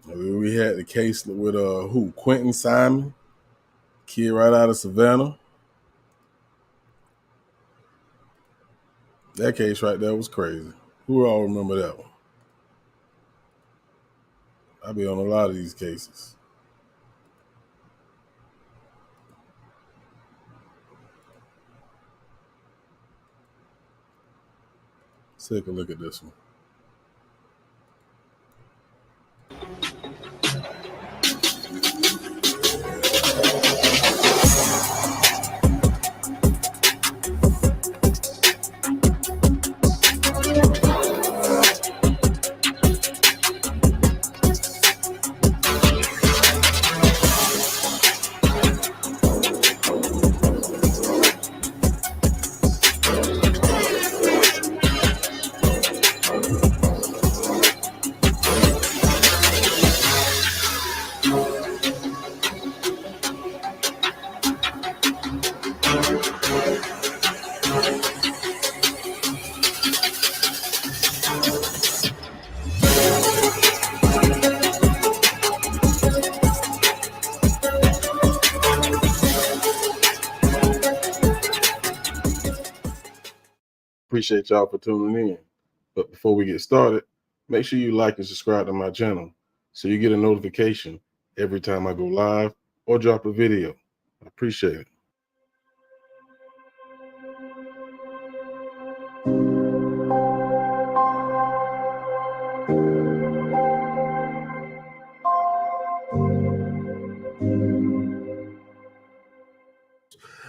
We had the case with Quentin Simon, kid right out of Savannah. That case right there was crazy. Who all remember that one? I be on a lot of these cases. Let's take a look at this one. Appreciate y'all for tuning in. But before we get started, make sure you like and subscribe to my channel so you get a notification every time I go live or drop a video. I appreciate it.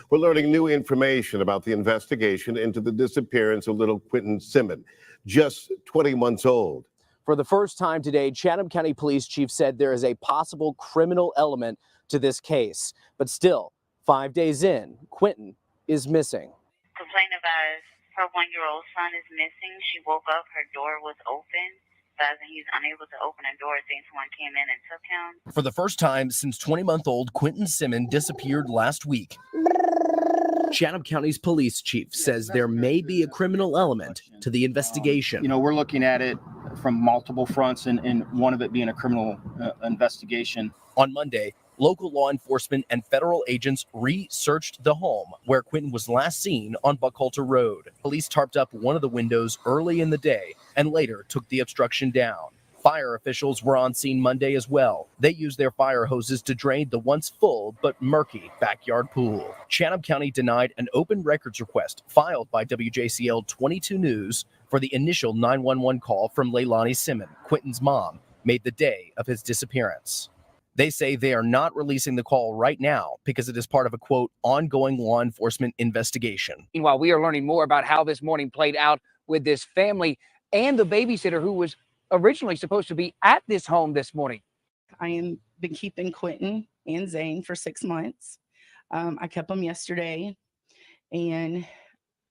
We're learning new information about the investigation into the disappearance of little Quentin Simmons, just 20 months old. For the first time today, Chatham County Police Chief said there is a possible criminal element to this case. But still, 5 days in, Quentin is missing. Complaint about her 1-year-old son is missing. She woke up, her door was open, but he's unable to open a door. I think someone came in and took him. For the first time since 20-month-old Quentin Simmons disappeared last week, Chatham County's police chief says there may be a criminal element to the investigation. You know, we're looking at it from multiple fronts, and one of it being a criminal investigation. On Monday, local law enforcement and federal agents researched the home where Quentin was last seen on Buckhalter Road. Police tarped up one of the windows early in the day and later took the obstruction down. Fire officials were on scene Monday as well. They used their fire hoses to drain the once full but murky backyard pool. Chatham County denied an open records request filed by WJCL 22 News for the initial 911 call from Leilani Simmons, Quentin's mom, made the day of his disappearance. They say they are not releasing the call right now because it is part of a, quote, ongoing law enforcement investigation. Meanwhile, we are learning more about how this morning played out with this family and the babysitter who was originally supposed to be at this home this morning. I am been keeping Quentin and Zane for 6 months. I kept them yesterday and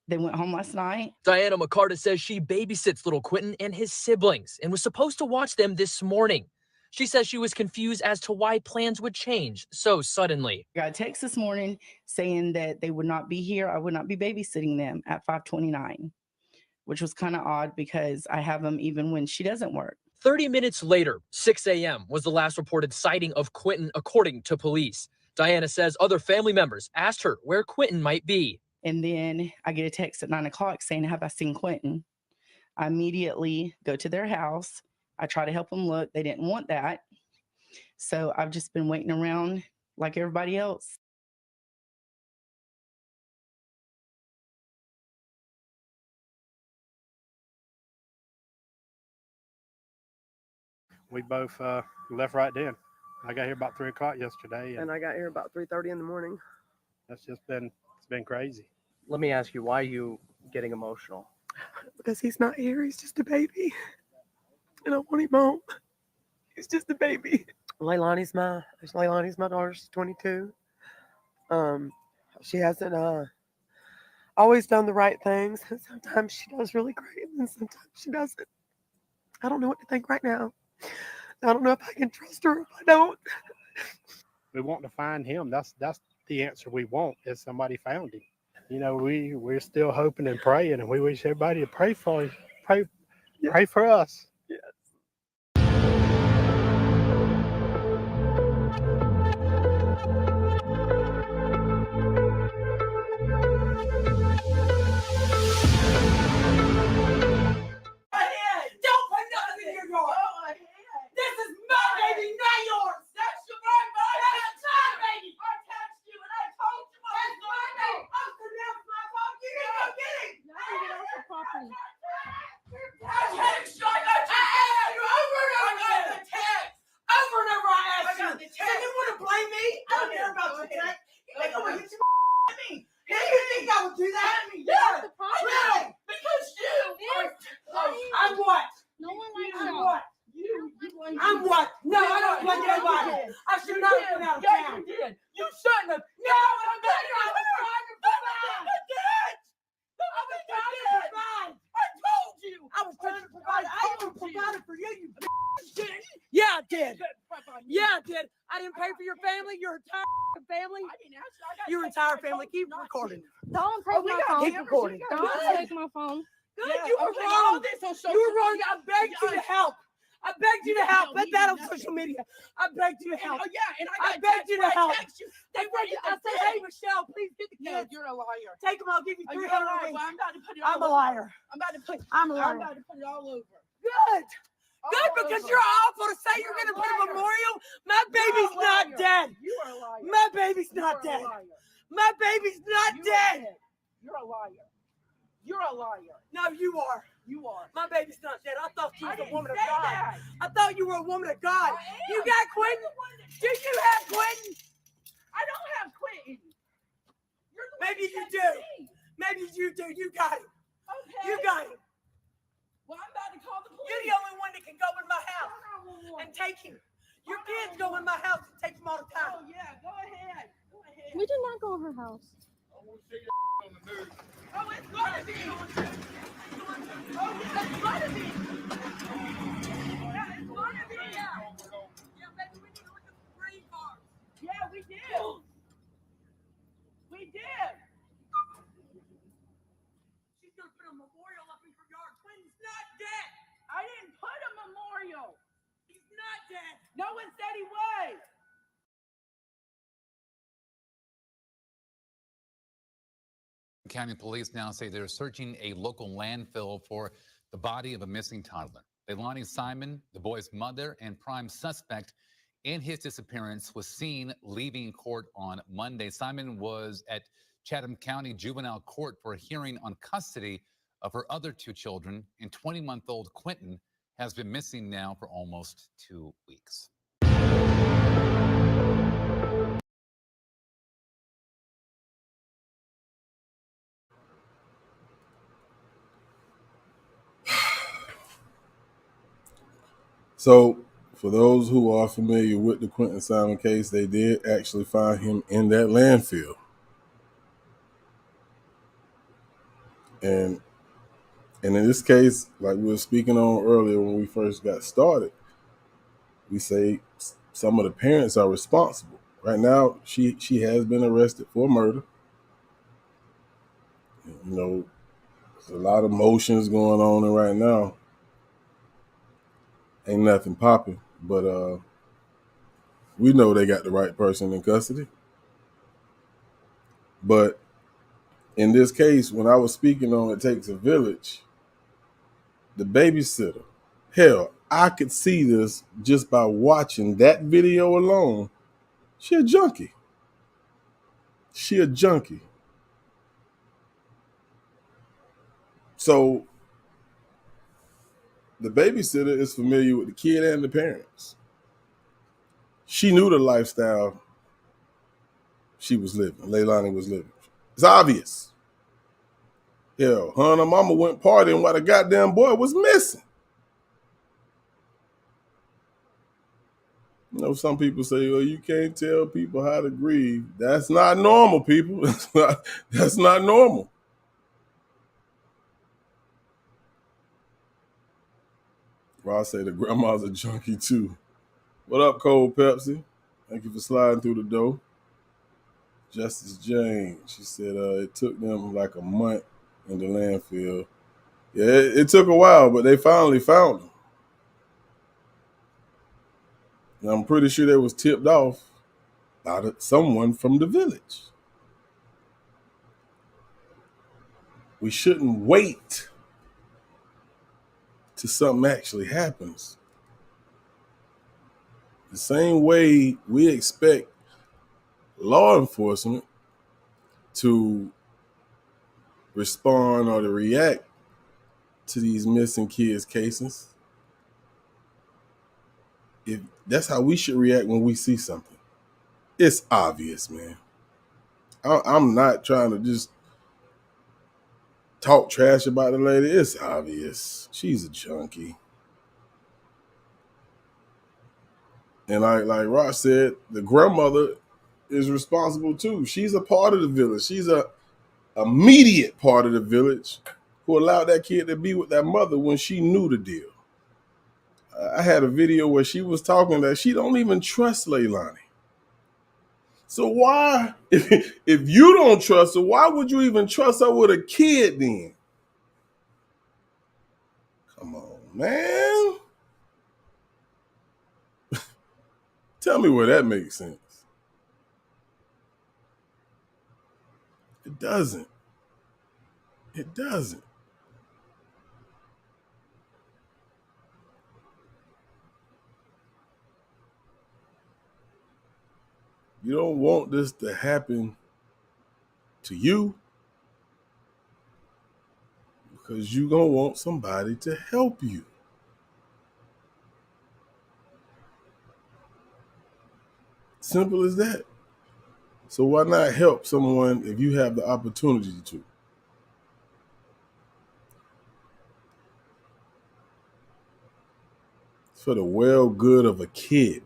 they went home last night. Diana McCarta says she babysits little Quentin and his siblings and was supposed to watch them this morning. She says she was confused as to why plans would change so suddenly. I got a text this morning saying that they would not be here. I would not be babysitting them at 5:29. Which was kind of odd because I have them even when she doesn't work. 30 minutes later, 6 a.m. was the last reported sighting of Quentin, according to police. Diana says other family members asked her where Quentin might be. And then I get a text at 9 o'clock saying, have I seen Quentin? I immediately go to their house. I try to help them look. They didn't want that. So I've just been waiting around like everybody else. We both left right then. I got here about 3 o'clock yesterday. And I got here about 3:30 in the morning. It's been crazy. Let me ask you, why are you getting emotional? Because he's not here. He's just a baby. And I want him home. He's just a baby. Leilani's my daughter. She's 22. She hasn't always done the right things. Sometimes she does really great, and sometimes she doesn't. I don't know what to think right now. I don't know if I can trust her if I don't. We want to find him. That's the answer we want, is somebody found him. You know, we're still hoping and praying, and we wish everybody to pray for him. Pray for us. Yes. I'm what? No, I don't play nobody. I should not have been out of town. You did. You shouldn't have. No, I'm better. I was trying to provide. I was trying to provide. I told you. I was trying to provide. I even provided for you. You didn't. Yeah, I did. Yeah, I did. I didn't pay for your family. Your entire family. I didn't ask you. Your entire family. Keep recording. Don't take my phone. Keep recording. Don't take my phone. Good. You were wrong. You were wrong. I begged you to help. I begged you to help. Put that on social media. I begged you to help. Oh yeah, and I begged you to help. I said, hey, Michelle, please get the kids. You're a liar. Take them. I'll give you You're 300 a liar. each. Well, I'm about to put it I'm all a liar. I'm about to put I'm a liar. I'm about to put it all over. Good. Good, All because over. you're awful to say you're going to put a memorial. My baby's not dead. You are a liar. My baby's not dead. My baby's not dead. You're a liar. You're a liar. No, you are. You are. My baby's not dead. I thought you I was a didn't woman of say God. that. I thought you were a woman of God. I am. You got Quentin? Do you have Quentin? I don't have Quentin. You're the one Maybe who you said do. to me. Maybe you do. You got him. Okay. You got him. Well, I'm about to call the police. You're the only one that can go in my house and take him. Your kids go in my house and take him all the time. Oh yeah, go ahead. Go ahead. We did not go in her house. Oh, it's gonna be. Oh, yeah, it's gonna be. Yeah, it's gonna be. Yeah, baby, we need to look at the green cards. Yeah, we did. We did. She's gonna put a memorial up in her yard. Quentin's not dead. I didn't put a memorial. He's not dead. No one said he was. County police now say they're searching a local landfill for the body of a missing toddler. Leilani Simon, the boy's mother and prime suspect in his disappearance, was seen leaving court on Monday. Simon was at Chatham County Juvenile Court for a hearing on custody of her other two children, and 20-month-old Quentin has been missing now for almost 2 weeks. So, for those who are familiar with the Quentin Simon case, they did actually find him in that landfill. And in this case, like we were speaking on earlier when we first got started, we say some of the parents are responsible. Right now, she has been arrested for murder. You know, there's a lot of emotions going on right now. Ain't nothing popping, but we know they got the right person in custody. But in this case, when I was speaking on It Takes a Village, the babysitter, hell, I could see this just by watching that video alone. She a junkie. She a junkie. So the babysitter is familiar with the kid and the parents. She knew the lifestyle she was living, Leilani was living. It's obvious. Hell, her and her mama went partying while the goddamn boy was missing. You know, some people say, well, you can't tell people how to grieve. That's not normal, people. That's not normal. Ross say the grandma's a junkie too. What up, Cold Pepsi? Thank you for sliding through the door. Justice Jane, she said it took them like a month in the landfill. Yeah, it took a while, but they finally found him. And I'm pretty sure they was tipped off by someone from the village. We shouldn't wait till something actually happens. The same way we expect law enforcement to respond or to react to these missing kids cases, if that's how we should react when we see something. It's obvious, man. I'm not trying to just talk trash about the lady. It's obvious. She's a junkie. And like Ross said, the grandmother is responsible too. She's a part of the village. She's a immediate part of the village who allowed that kid to be with that mother when she knew the deal. I had a video where she was talking that she don't even trust Leilani. So why, if you don't trust her, why would you even trust her with a kid then? Come on, man. Tell me where that makes sense. It doesn't. It doesn't. You don't want this to happen to you because you're going to want somebody to help you. Simple as that. So why not help someone if you have the opportunity to? It's for the well good of a kid.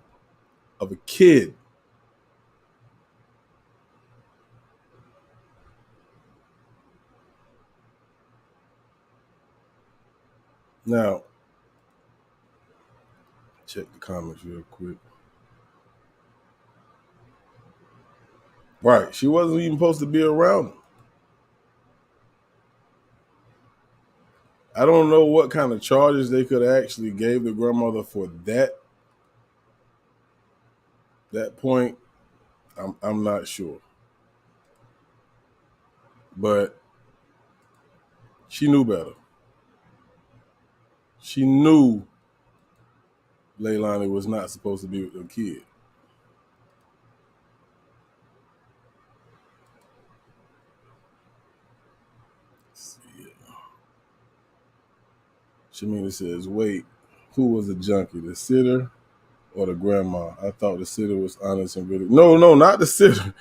Of a kid. Now, check the comments real quick. Right, she wasn't even supposed to be around him. I don't know what kind of charges they could have actually gave the grandmother for that point. I'm not sure. But she knew better. She knew Leilani was not supposed to be with her kid. Shamina says, wait, who was the junkie, the sitter or the grandma? I thought the sitter was honest and really. No, not the sitter.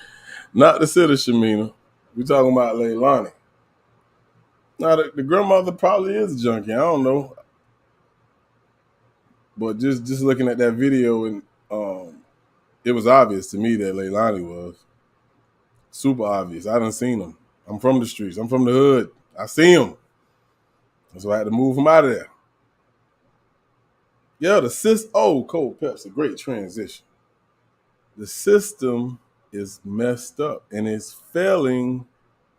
Not the sitter, Shamina. We're talking about Leilani. Now, the grandmother probably is a junkie. I don't know. But just looking at that video, and it was obvious to me that Leilani was. Super obvious. I done seen him. I'm from the streets. I'm from the hood. I see him. So I had to move him out of there. Yeah, Cold Pep's a great transition. The system is messed up and it's failing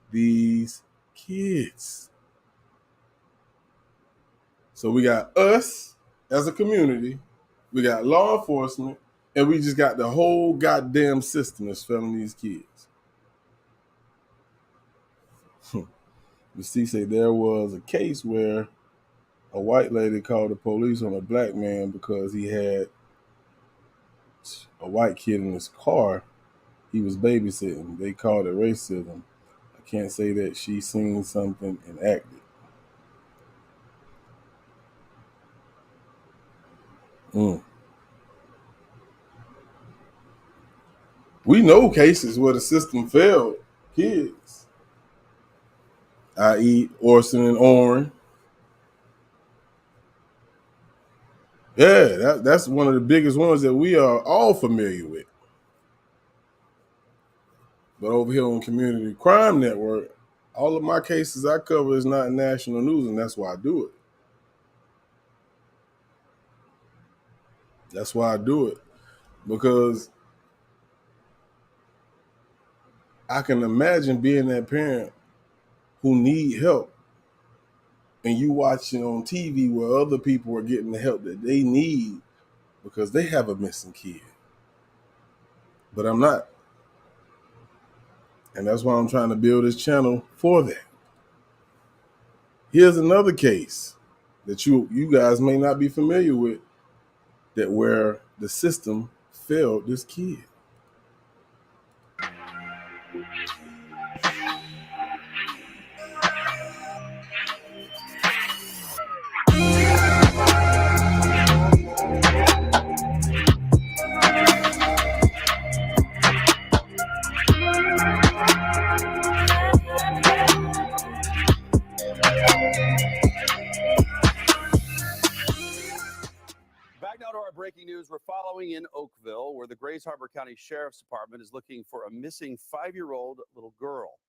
these kids. So we got us as a community, we got law enforcement, and we just got the whole goddamn system that's failing these kids. The C say there was a case where a white lady called the police on a black man because he had a white kid in his car. He was babysitting. They called it racism. I can't say that she seen something and acted. We know cases where the system failed kids, i.e. Orson and Oren. Yeah, that's one of the biggest ones that we are all familiar with. But over here on Community Crime Network, all of my cases I cover is not national news, and that's why I do it. That's why I do it. Because I can imagine being that parent who need help and you watching on TV where other people are getting the help that they need because they have a missing kid. But I'm not. And that's why I'm trying to build this channel for that. Here's another case that you guys may not be familiar with, that where the system failed this kid. Back now to our breaking news. We're following in Oakville, where the Grays Harbor County Sheriff's Department is looking for a missing 5-year-old little girl.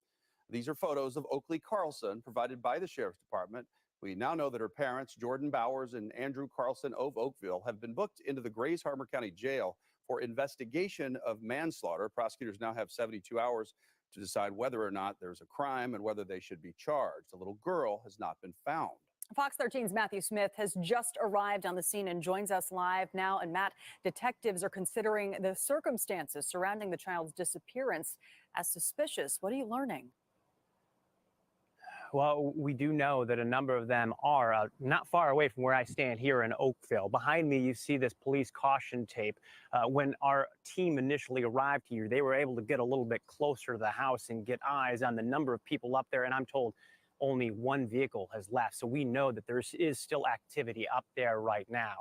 These are photos of Oakley Carlson provided by the Sheriff's Department. We now know that her parents, Jordan Bowers and Andrew Carlson of Oakville, have been booked into the Grays Harbor County Jail for investigation of manslaughter. Prosecutors now have 72 hours to decide whether or not there's a crime and whether they should be charged. The little girl has not been found. Fox 13's Matthew Smith has just arrived on the scene and joins us live now. And Matt, detectives are considering the circumstances surrounding the child's disappearance as suspicious. What are you learning? Well, we do know that a number of them are not far away from where I stand here in Oakville. Behind me, you see this police caution tape. When our team initially arrived here, they were able to get a little bit closer to the house and get eyes on the number of people up there. And I'm told only one vehicle has left. So we know that there is still activity up there right now.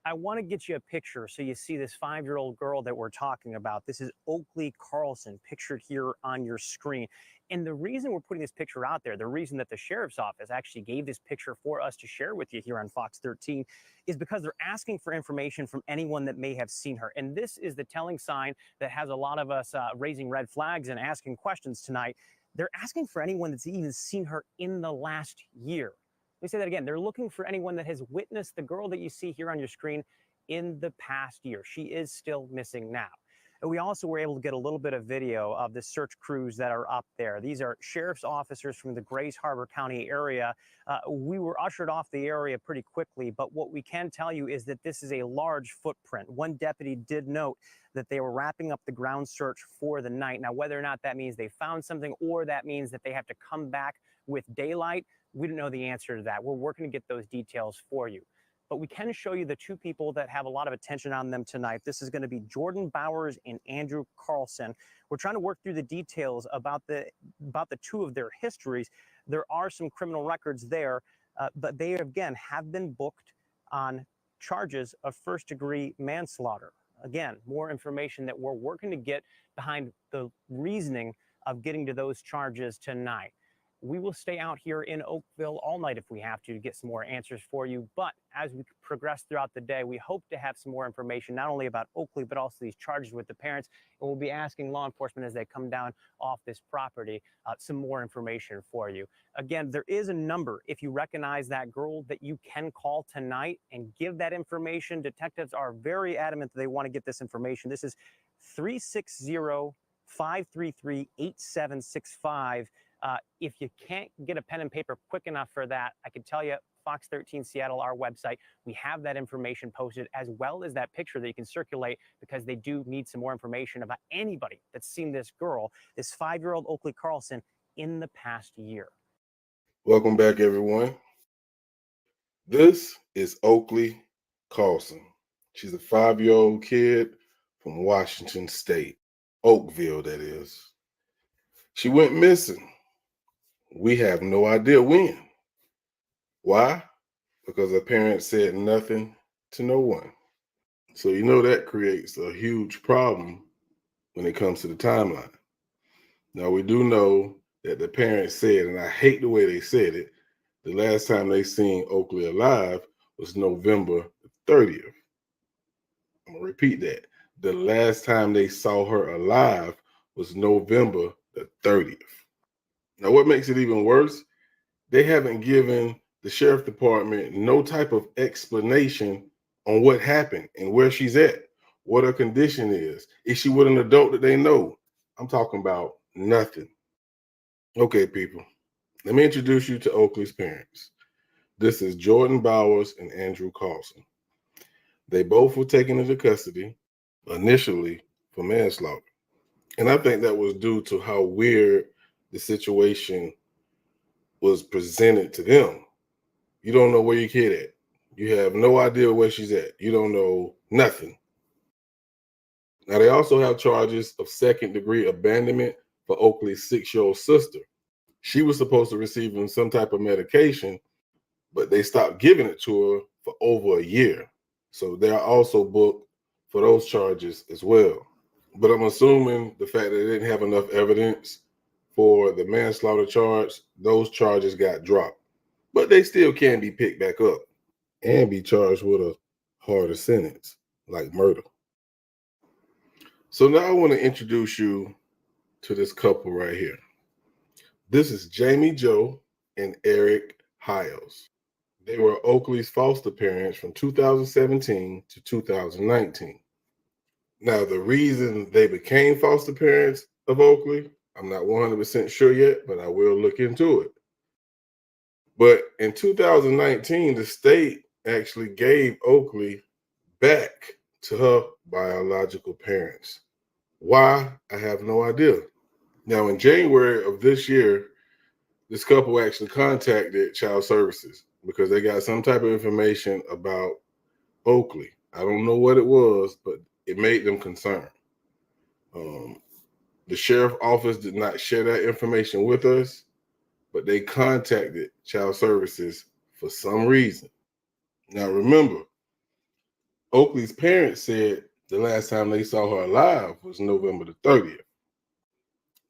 I want to get you a picture so you see this 5-year-old girl that we're talking about. This is Oakley Carlson, pictured here on your screen. And the reason we're putting this picture out there, the reason that the sheriff's office actually gave this picture for us to share with you here on Fox 13 is because they're asking for information from anyone that may have seen her. And this is the telling sign that has a lot of us raising red flags and asking questions tonight. They're asking for anyone that's even seen her in the last year. Let me say that again. They're looking for anyone that has witnessed the girl that you see here on your screen in the past year. She is still missing now. And we also were able to get a little bit of video of the search crews that are up there. These are sheriff's officers from the Grays Harbor County area. We were ushered off the area pretty quickly, but what we can tell you is that this is a large footprint. One deputy did note that they were wrapping up the ground search for the night. Now, whether or not that means they found something or that means that they have to come back with daylight, we don't know the answer to that. We're working to get those details for you. But we can show you the two people that have a lot of attention on them tonight. This is going to be Jordan Bowers and Andrew Carlson. We're trying to work through the details about the two of their histories. There are some criminal records there, but they, again, have been booked on charges of first-degree manslaughter. Again, more information that we're working to get behind the reasoning of getting to those charges tonight. We will stay out here in Oakville all night if we have to get some more answers for you. But as we progress throughout the day, we hope to have some more information, not only about Oakley, but also these charges with the parents. And we'll be asking law enforcement as they come down off this property, some more information for you. Again, there is a number, if you recognize that girl, that you can call tonight and give that information. Detectives are very adamant that they want to get this information. This is 360-533-8765. If you can't get a pen and paper quick enough for that, I can tell you, Fox 13 Seattle, our website, we have that information posted, as well as that picture that you can circulate, because they do need some more information about anybody that's seen this girl, this 5-year-old Oakley Carlson, in the past year. Welcome back, everyone. This is Oakley Carlson. She's a 5-year-old kid from Washington State, Oakville, that is. She went missing. We have no idea when. Why? Because her parents said nothing to no one. So you know that creates a huge problem when it comes to the timeline. Now, we do know that the parents said, and I hate the way they said it, the last time they seen Oakley alive was November 30th. I'm going to repeat that. The last time they saw her alive was November the 30th. Now, what makes it even worse, they haven't given the sheriff department no type of explanation on what happened and where she's at, what her condition is she with an adult that they know. I'm talking about nothing. Okay, people, let me introduce you to Oakley's parents. This is Jordan Bowers and Andrew Carlson. They both were taken into custody initially for manslaughter. And I think that was due to how weird the situation was presented to them. You don't know where your kid at. You have no idea where she's at. You don't know nothing. Now, they also have charges of second-degree abandonment for Oakley's 6-year-old sister. She was supposed to receive some type of medication, but they stopped giving it to her for over a year. So they are also booked for those charges as well. But I'm assuming the fact that they didn't have enough evidence for the manslaughter charge, those charges got dropped. But they still can be picked back up and be charged with a harder sentence, like murder. So now I want to introduce you to this couple right here. This is Jamie Joe and Eric Hiles. They were Oakley's foster parents from 2017 to 2019. Now, the reason they became foster parents of Oakley, I'm not 100% sure yet, but I will look into it. But in 2019, the state actually gave Oakley back to her biological parents. Why? I have no idea. Now, in January of this year, this couple actually contacted Child Services because they got some type of information about Oakley. I don't know what it was, but it made them concerned. The sheriff office did not share that information with us, but they contacted Child Services for some reason. Now, remember, Oakley's parents said the last time they saw her alive was November the 30th.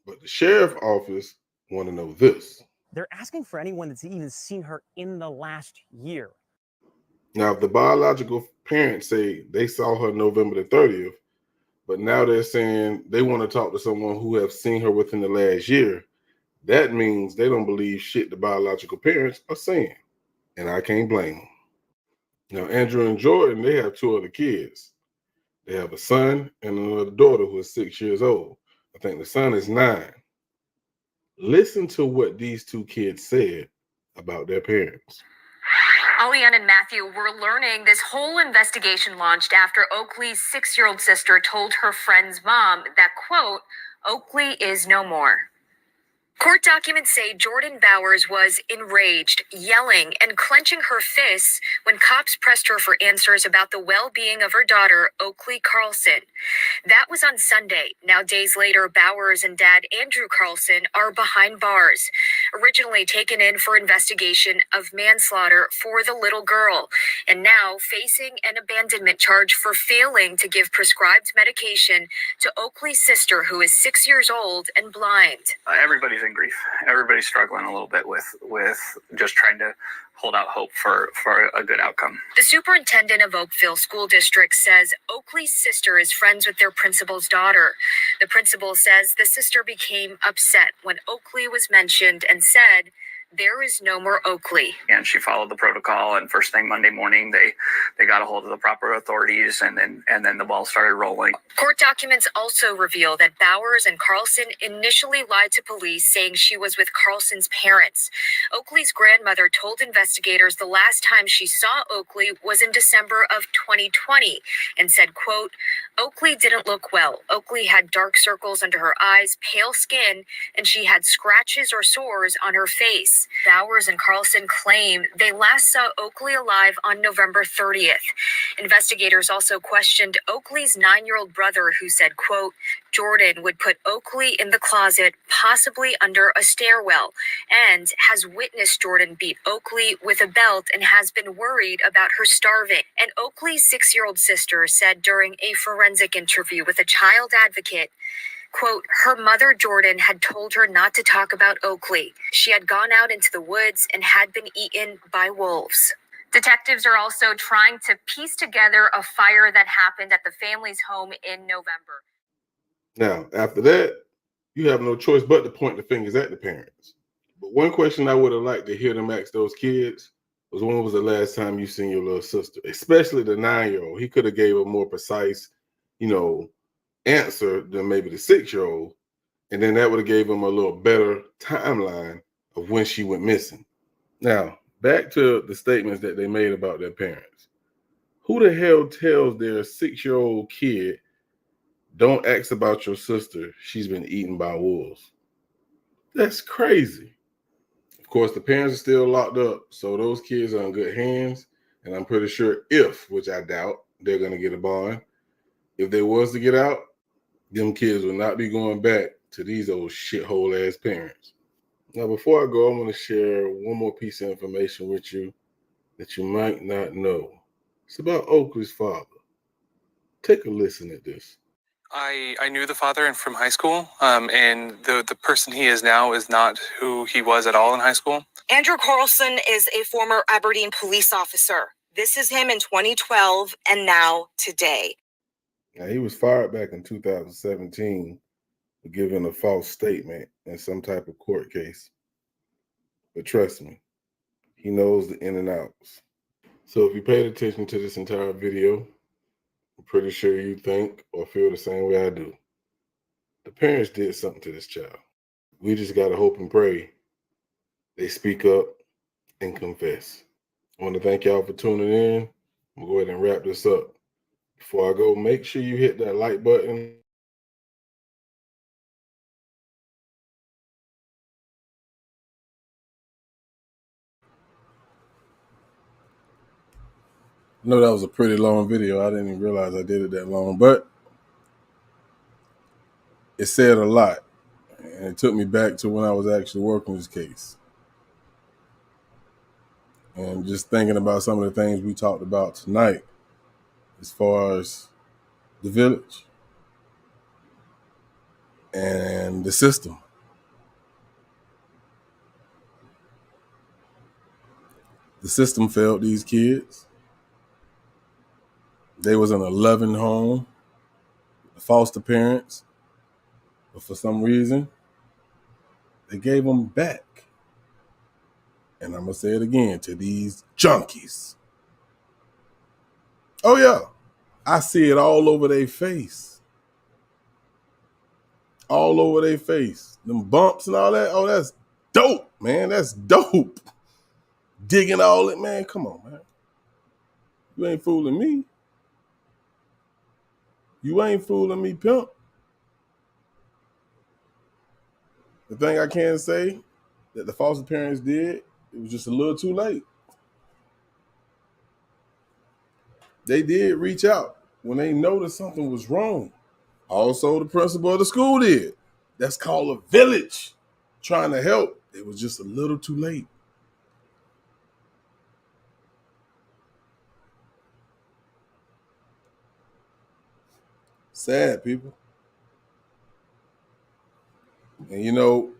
But the sheriff office want to know this. They're asking for anyone that's even seen her in the last year. Now, if the biological parents say they saw her November the 30th, but now they're saying they want to talk to someone who have seen her within the last year, that means they don't believe shit the biological parents are saying. And I can't blame them. Now, Andrew and Jordan, they have 2 other kids. They have a son and another daughter who is 6 years old. I think the son is 9. Listen to what these 2 kids said about their parents. Oleanne and Matthew were learning this whole investigation launched after Oakley's 6-year-old sister told her friend's mom that, quote, Oakley is no more. Court documents say Jordan Bowers was enraged, yelling, and clenching her fists when cops pressed her for answers about the well-being of her daughter, Oakley Carlson. That was on Sunday. Now, days later, Bowers and dad Andrew Carlson are behind bars, originally taken in for investigation of manslaughter for the little girl, and now facing an abandonment charge for failing to give prescribed medication to Oakley's sister, who is 6 years old and blind. Everybody's in grief. Everybody's struggling a little bit with just trying to hold out hope for a good outcome. The superintendent of Oakville School District says Oakley's sister is friends with their principal's daughter. The principal says the sister became upset when Oakley was mentioned and said, there is no more Oakley. And she followed the protocol, and first thing Monday morning, they got a hold of the proper authorities, and then the ball started rolling. Court documents also reveal that Bowers and Carlson initially lied to police, saying she was with Carlson's parents. Oakley's grandmother told investigators the last time she saw Oakley was in December of 2020 and said, quote, Oakley didn't look well. Oakley had dark circles under her eyes, pale skin, and she had scratches or sores on her face. Bowers and Carlson claim they last saw Oakley alive on November 30th. Investigators also questioned Oakley's 9-year-old brother, who said, quote, Jordan would put Oakley in the closet, possibly under a stairwell, and has witnessed Jordan beat Oakley with a belt and has been worried about her starving. And Oakley's 6-year-old sister said during a forensic interview with a child advocate, quote, her mother, Jordan, had told her not to talk about Oakley. She had gone out into the woods and had been eaten by wolves. Detectives are also trying to piece together a fire that happened at the family's home in November. Now, after that, you have no choice but to point the fingers at the parents. But one question I would have liked to hear them ask those kids was, when was the last time you seen your little sister? Especially the 9-year-old. He could have gave a more precise, answer than maybe the 6-year-old, and then that would have gave him a little better timeline of when she went missing. Now, back to the statements that they made about their parents. Who the hell tells their 6-year-old kid, don't ask about your sister, she's been eaten by wolves? That's crazy. Of course, the parents are still locked up, so those kids are in good hands, and I'm pretty sure which I doubt, they're going to get a bond. If they was to get out, them kids will not be going back to these old shithole ass parents. Now, before I go, I want to share one more piece of information with you that you might not know. It's about Oakley's father. Take a listen at this. I knew the father from high school, and the person he is now is not who he was at all in high school. Andrew Carlson is a former Aberdeen police officer. This is him in 2012 and now today. Now, he was fired back in 2017 for giving a false statement in some type of court case. But trust me, he knows the in and outs. So if you paid attention to this entire video, I'm pretty sure you think or feel the same way I do. The parents did something to this child. We just got to hope and pray they speak up and confess. I want to thank y'all for tuning in. I'm going to go ahead and wrap this up. Before I go, make sure you hit that like button. I know that was a pretty long video. I didn't even realize I did it that long, but it said a lot. And it took me back to when I was actually working this case. And just thinking about some of the things we talked about tonight as far as the village and the system. The system failed these kids. They was in a loving home, foster parents, but for some reason, they gave them back. And I'm going to say it again, to these junkies. Oh, yeah. I see it all over their face. All over their face. Them bumps and all that. Oh, that's dope, man. That's dope. Digging all it, man. Come on, man. You ain't fooling me. You ain't fooling me, pimp. The thing I can say that the foster parents did, it was just a little too late. They did reach out when they noticed something was wrong. Also, the principal of the school did. That's called a village trying to help. It was just a little too late. Sad, people. And you know,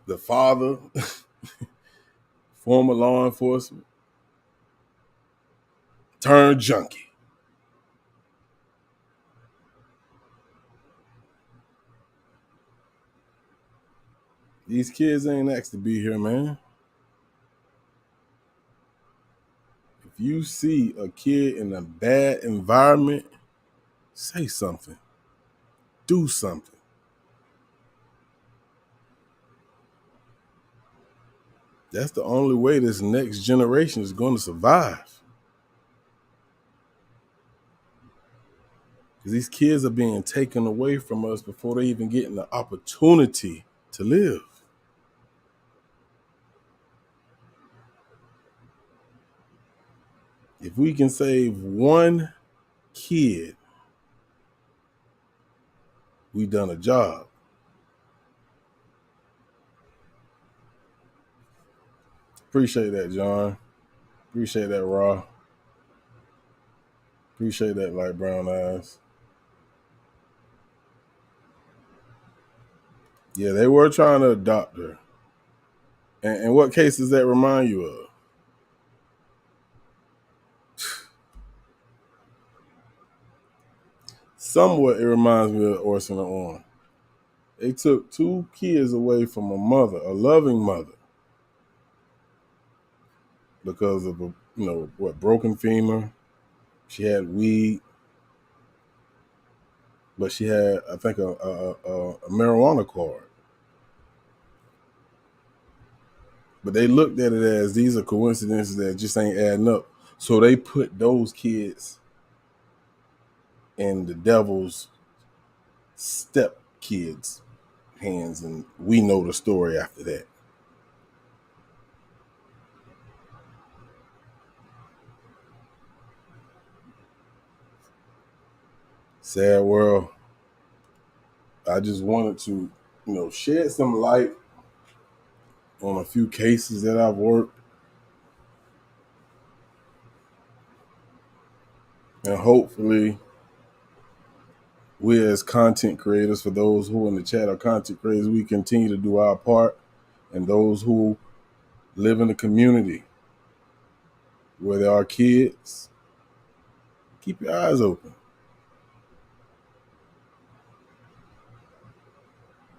the father, former law enforcement, turned junkie. These kids ain't asked to be here, man. If you see a kid in a bad environment, say something. Do something. That's the only way this next generation is going to survive. Because these kids are being taken away from us before they even get the opportunity to live. If we can save one kid, we done a job. Appreciate that, John. Appreciate that, Raw. Appreciate that, Light Brown Eyes. Yeah, they were trying to adopt her. And what case does that remind you of? Somewhat, it reminds me of Orson and Orn. They took two kids away from a mother, a loving mother, because of a broken femur. She had weed, but she had, I think, a marijuana card. But they looked at it as these are coincidences that just ain't adding up. So they put those kids in the devil's step kids' hands, and we know the story after that. Sad world. I just wanted to, shed some light on a few cases that I've worked. And hopefully, we as content creators, for those who in the chat are content creators, we continue to do our part. And those who live in the community where there are kids, keep your eyes open.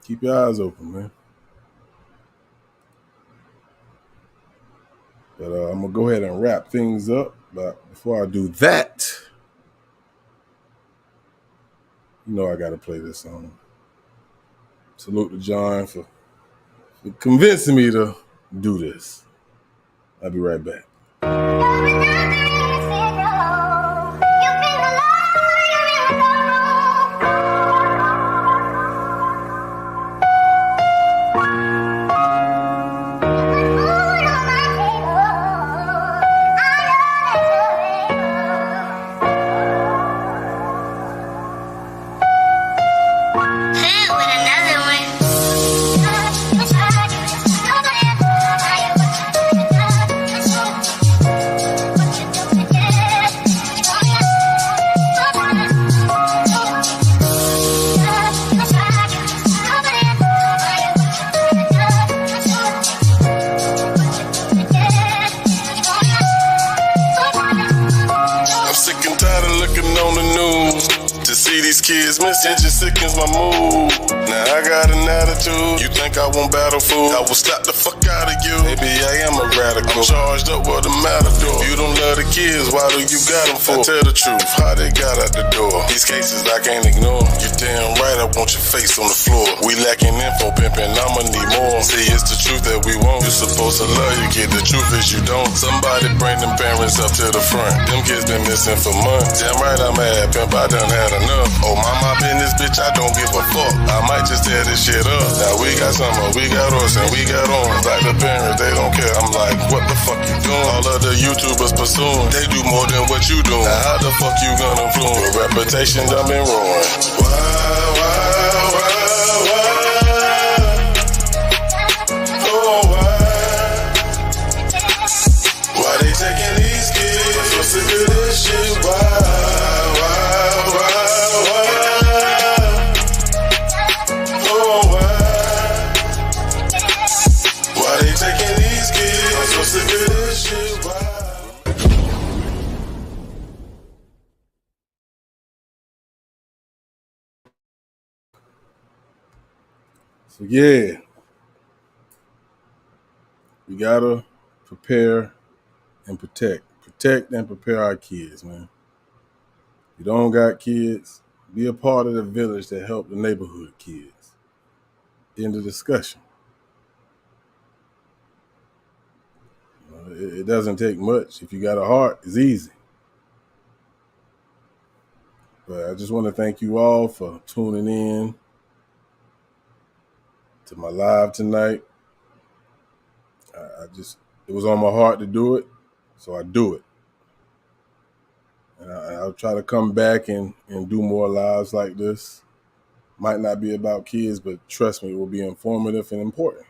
Keep your eyes open, man. But I'm going to go ahead and wrap things up. But before I do that, I got to play this song. Salute to John for convincing me to do this. I'll be right back. Kids missing just sickens my mood. Now I got an attitude. You think I won't battle fool? I will slap the fuck out of you. Maybe I am a radical. I'm charged up with a matador. You don't love the kids, why do you got them for? I tell the truth, how they got out the door. These cases I can't ignore. You damn right I want your face on the floor. We lacking info pimping, I'ma need more. See, it's the truth that we want. You supposed to love your kid, the truth is you don't. Somebody bring them parents up to the front. Them kids been missing for months. Damn right I'm mad, pimp, I done had enough. Oh, my business, bitch, I don't give a fuck. I might just tear this shit up. Now we got summer, we got us, and we got on. Like the parents, they don't care. I'm like, what the fuck you doing? All of the YouTubers pursuing. They do more than what you doing. Now how the fuck you gonna influence? Your reputation done been ruined. Why? Oh, why they taking these kids? I'm so sick of this shit. Why? So yeah, we gotta prepare and protect and prepare our kids, man. If you don't got kids, be a part of the village that help the neighborhood kids. End of discussion. It doesn't take much. If you got a heart, it's easy. But I just want to thank you all for tuning in to my live tonight. It was on my heart to do it, so I do it. And I'll try to come back and do more lives like this. Might not be about kids, but trust me, it will be informative and important.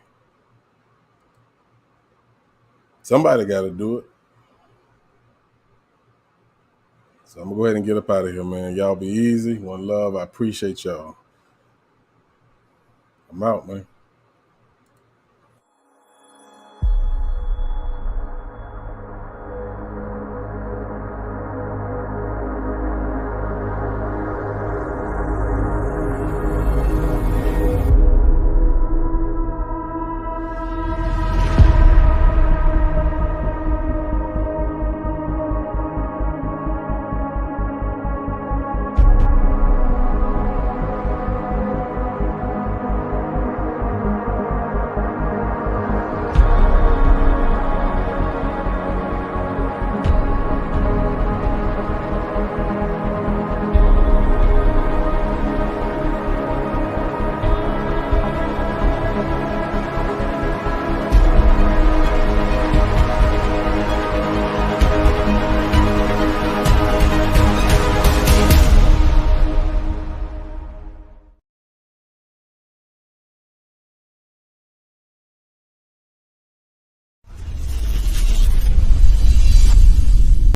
Somebody got to do it. So I'm going to go ahead and get up out of here, man. Y'all be easy. One love. I appreciate y'all. I'm out, man.